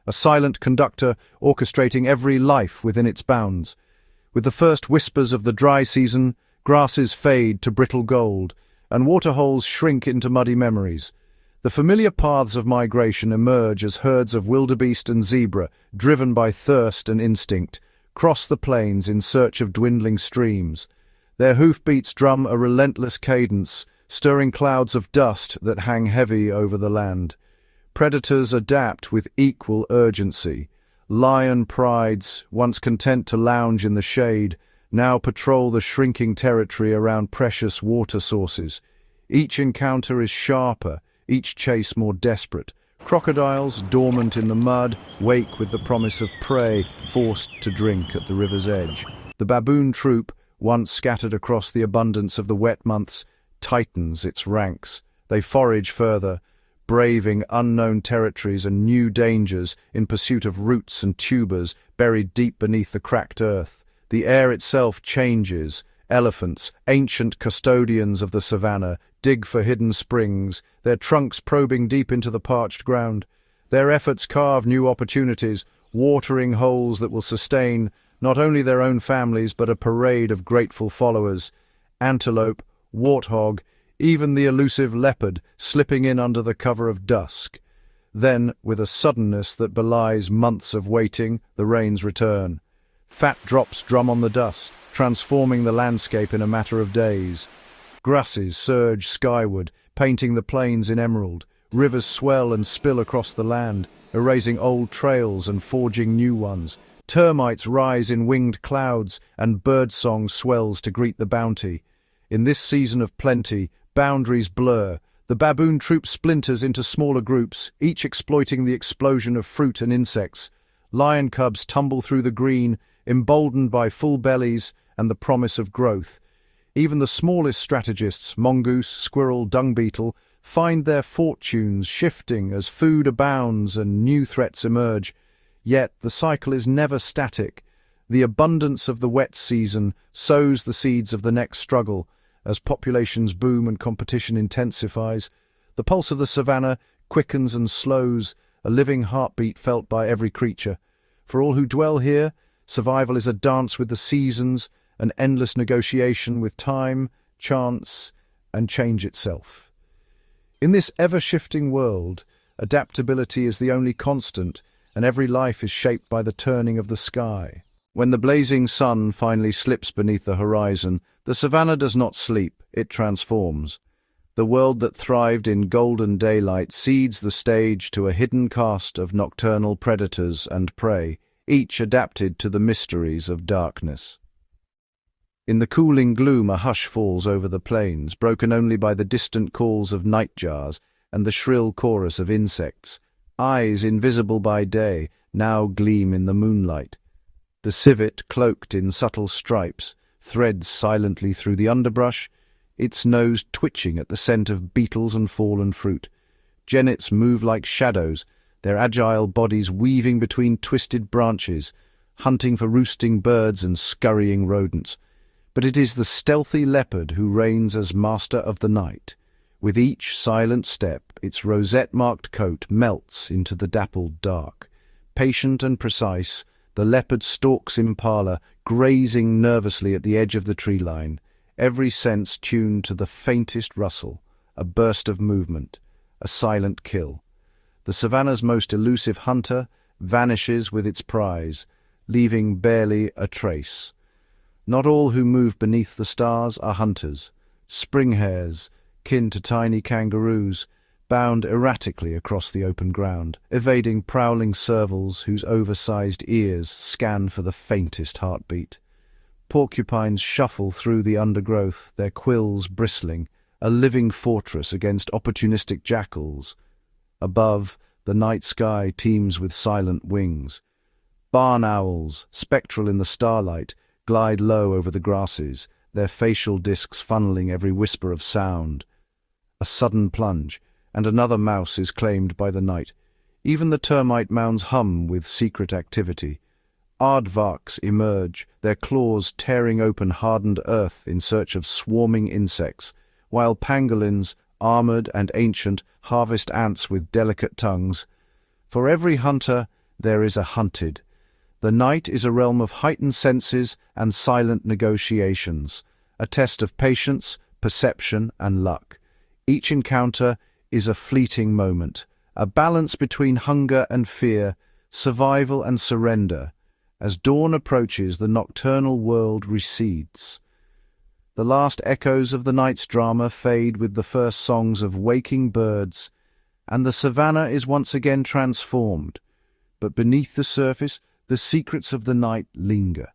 a silent conductor orchestrating every life within its bounds. With the first whispers of the dry season, grasses fade to brittle gold, and waterholes shrink into muddy memories. The familiar paths of migration emerge as herds of wildebeest and zebra, driven by thirst and instinct, cross the plains in search of dwindling streams. Their hoofbeats drum a relentless cadence, stirring clouds of dust that hang heavy over the land. Predators adapt with equal urgency. Lion prides, once content to lounge in the shade, now patrol the shrinking territory around precious water sources. Each encounter is sharper, each chase more desperate. Crocodiles, dormant in the mud, wake with the promise of prey, forced to drink at the river's edge. The baboon troop, once scattered across the abundance of the wet months, tightens its ranks. They forage further, braving unknown territories and new dangers in pursuit of roots and tubers buried deep beneath the cracked earth. The air itself changes. Elephants, ancient custodians of the savannah, dig for hidden springs, their trunks probing deep into the parched ground. Their efforts carve new opportunities, watering holes that will sustain not only their own families but a parade of grateful followers. Antelope, warthog, even the elusive leopard slipping in under the cover of dusk. Then, with a suddenness that belies months of waiting, the rains return. Fat drops drum on the dust, transforming the landscape in a matter of days. Grasses surge skyward, painting the plains in emerald. Rivers swell and spill across the land, erasing old trails and forging new ones. Termites rise in winged clouds, and birdsong swells to greet the bounty. In this season of plenty, boundaries blur. The baboon troop splinters into smaller groups, each exploiting the explosion of fruit and insects. Lion cubs tumble through the green, emboldened by full bellies and the promise of growth. Even the smallest strategists, mongoose, squirrel, dung beetle, find their fortunes shifting as food abounds and new threats emerge. Yet the cycle is never static. The abundance of the wet season sows the seeds of the next struggle. As populations boom and competition intensifies, the pulse of the savannah quickens and slows, a living heartbeat felt by every creature. For all who dwell here, survival is a dance with the seasons, an endless negotiation with time, chance, and change itself. In this ever-shifting world, adaptability is the only constant, and every life is shaped by the turning of the sky. When the blazing sun finally slips beneath the horizon, the savannah does not sleep, it transforms. The world that thrived in golden daylight cedes the stage to a hidden cast of nocturnal predators and prey, each adapted to the mysteries of darkness. In the cooling gloom a hush falls over the plains, broken only by the distant calls of nightjars and the shrill chorus of insects. Eyes invisible by day now gleam in the moonlight. The civet, cloaked in subtle stripes, threads silently through the underbrush, its nose twitching at the scent of beetles and fallen fruit. Jennets move like shadows, their agile bodies weaving between twisted branches, hunting for roosting birds and scurrying rodents. But it is the stealthy leopard who reigns as master of the night. With each silent step, its rosette-marked coat melts into the dappled dark. Patient and precise, the leopard stalks impala, grazing nervously at the edge of the tree line, every sense tuned to the faintest rustle, a burst of movement, a silent kill. The savannah's most elusive hunter vanishes with its prize, leaving barely a trace. Not all who move beneath the stars are hunters. Spring hares, kin to tiny kangaroos, bound erratically across the open ground, evading prowling servals whose oversized ears scan for the faintest heartbeat. Porcupines shuffle through the undergrowth, their quills bristling, a living fortress against opportunistic jackals. Above, the night sky teems with silent wings. Barn owls, spectral in the starlight, glide low over the grasses, their facial discs funneling every whisper of sound. A sudden plunge, and another mouse is claimed by the night. Even the termite mounds hum with secret activity. Aardvarks emerge, their claws tearing open hardened earth in search of swarming insects, while pangolins, armored and ancient, harvest ants with delicate tongues. For every hunter, there is a hunted. The night is a realm of heightened senses and silent negotiations, a test of patience, perception, and luck. Each encounter is a fleeting moment, a balance between hunger and fear, survival and surrender. As dawn approaches, the nocturnal world recedes. The last echoes of the night's drama fade with the first songs of waking birds, and the savannah is once again transformed. But beneath the surface, the secrets of the night linger,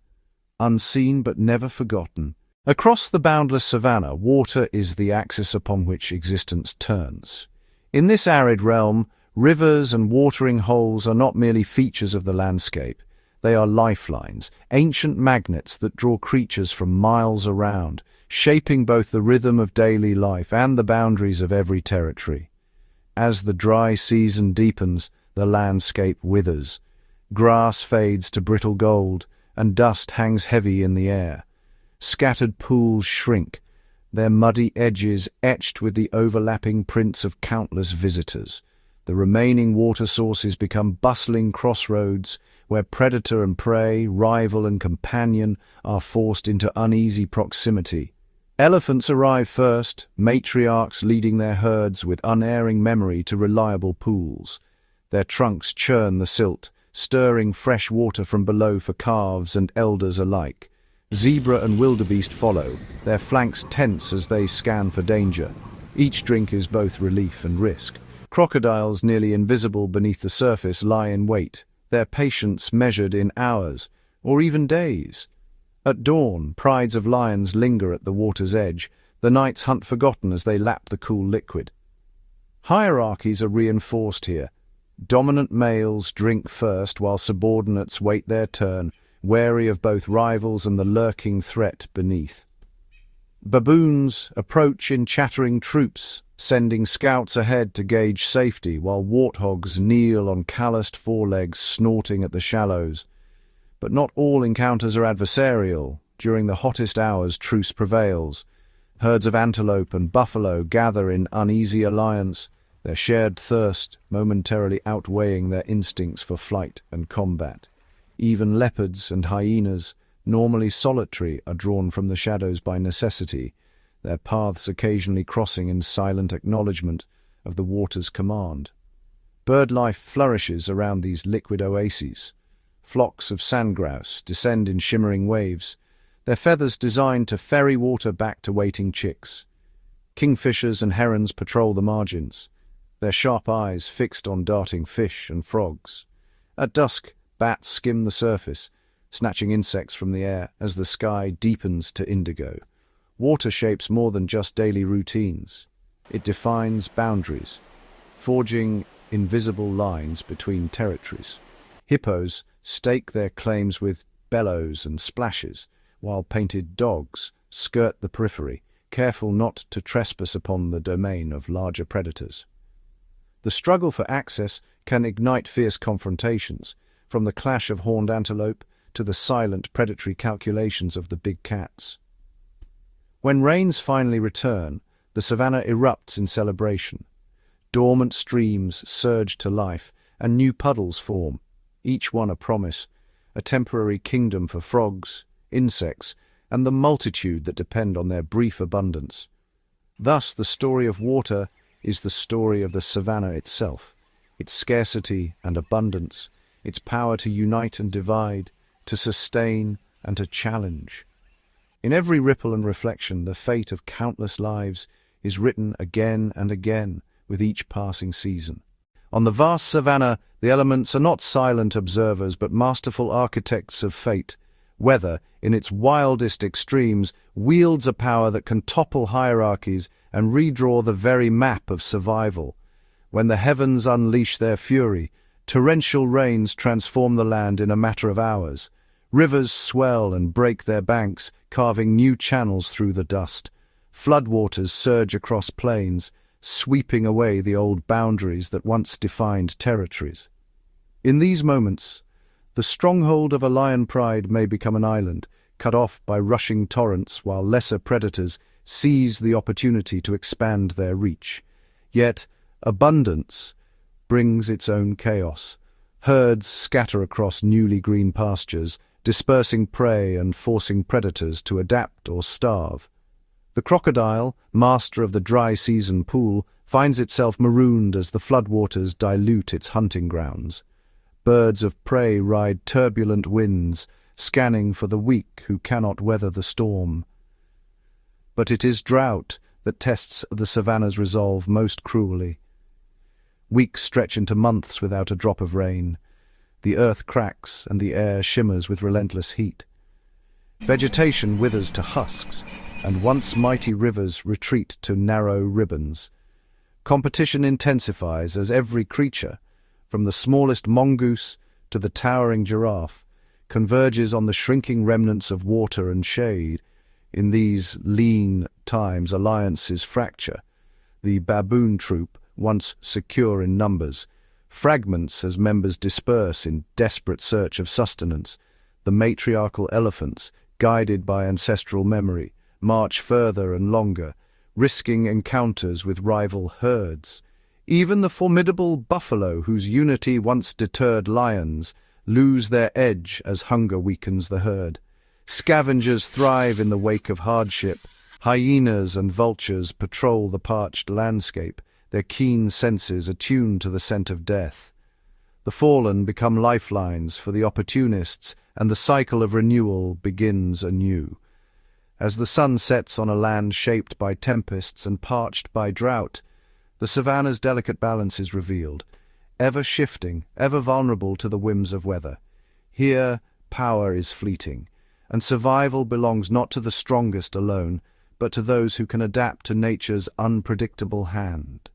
unseen but never forgotten. Across the boundless savannah, water is the axis upon which existence turns. In this arid realm, rivers and watering holes are not merely features of the landscape. They are lifelines, ancient magnets that draw creatures from miles around, shaping both the rhythm of daily life and the boundaries of every territory. As the dry season deepens, the landscape withers. Grass fades to brittle gold, and dust hangs heavy in the air. Scattered pools shrink, their muddy edges etched with the overlapping prints of countless visitors. The remaining water sources become bustling crossroads where predator and prey, rival and companion, are forced into uneasy proximity. Elephants arrive first, matriarchs leading their herds with unerring memory to reliable pools. Their trunks churn the silt, stirring fresh water from below for calves and elders alike. Zebra and wildebeest follow, their flanks tense as they scan for danger. Each drink is both relief and risk. Crocodiles, nearly invisible beneath the surface, lie in wait, their patience measured in hours, or even days. At dawn, prides of lions linger at the water's edge, the night's hunt forgotten as they lap the cool liquid. Hierarchies are reinforced here. Dominant males drink first while subordinates wait their turn, wary of both rivals and the lurking threat beneath. Baboons approach in chattering troops, sending scouts ahead to gauge safety, while warthogs kneel on calloused forelegs, snorting at the shallows. But not all encounters are adversarial. During the hottest hours, truce prevails. Herds of antelope and buffalo gather in uneasy alliance, their shared thirst momentarily outweighing their instincts for flight and combat. Even leopards and hyenas, normally solitary, are drawn from the shadows by necessity, their paths occasionally crossing in silent acknowledgement of the water's command. Bird life flourishes around these liquid oases. Flocks of sandgrouse descend in shimmering waves, their feathers designed to ferry water back to waiting chicks. Kingfishers and herons patrol the margins, their sharp eyes fixed on darting fish and frogs. At dusk, bats skim the surface, snatching insects from the air as the sky deepens to indigo. Water shapes more than just daily routines. It defines boundaries, forging invisible lines between territories. Hippos stake their claims with bellows and splashes, while painted dogs skirt the periphery, careful not to trespass upon the domain of larger predators. The struggle for access can ignite fierce confrontations, from the clash of horned antelope to the silent predatory calculations of the big cats. When rains finally return, the savannah erupts in celebration. Dormant streams surge to life, and new puddles form, each one a promise, a temporary kingdom for frogs, insects, and the multitude that depend on their brief abundance. Thus, the story of water is the story of the savannah itself, its scarcity and abundance, its power to unite and divide, to sustain and to challenge. In every ripple and reflection, the fate of countless lives is written again and again with each passing season. On the vast savannah, the elements are not silent observers but masterful architects of fate. Weather, in its wildest extremes, wields a power that can topple hierarchies and redraw the very map of survival. When the heavens unleash their fury, torrential rains transform the land in a matter of hours. Rivers swell and break their banks, carving new channels through the dust. Floodwaters surge across plains, sweeping away the old boundaries that once defined territories. In these moments, the stronghold of a lion pride may become an island, cut off by rushing torrents, while lesser predators seize the opportunity to expand their reach. Yet, abundance brings its own chaos. Herds scatter across newly green pastures, dispersing prey and forcing predators to adapt or starve. The crocodile, master of the dry season pool, finds itself marooned as the floodwaters dilute its hunting grounds. Birds of prey ride turbulent winds, scanning for the weak who cannot weather the storm. But it is drought that tests the savannah's resolve most cruelly. Weeks stretch into months without a drop of rain. The earth cracks and the air shimmers with relentless heat. Vegetation withers to husks, and once mighty rivers retreat to narrow ribbons. Competition intensifies as every creature, from the smallest mongoose to the towering giraffe, converges on the shrinking remnants of water and shade. In these lean times, alliances fracture. The baboon troop, once secure in numbers, fragments as members disperse in desperate search of sustenance. The matriarchal elephants, guided by ancestral memory, march further and longer, risking encounters with rival herds. Even the formidable buffalo, whose unity once deterred lions, lose their edge as hunger weakens the herd. Scavengers thrive in the wake of hardship. Hyenas and vultures patrol the parched landscape, their keen senses attuned to the scent of death. The fallen become lifelines for the opportunists, and the cycle of renewal begins anew. As the sun sets on a land shaped by tempests and parched by drought, the savanna's delicate balance is revealed, ever shifting, ever vulnerable to the whims of weather. Here, power is fleeting, and survival belongs not to the strongest alone, but to those who can adapt to nature's unpredictable hand.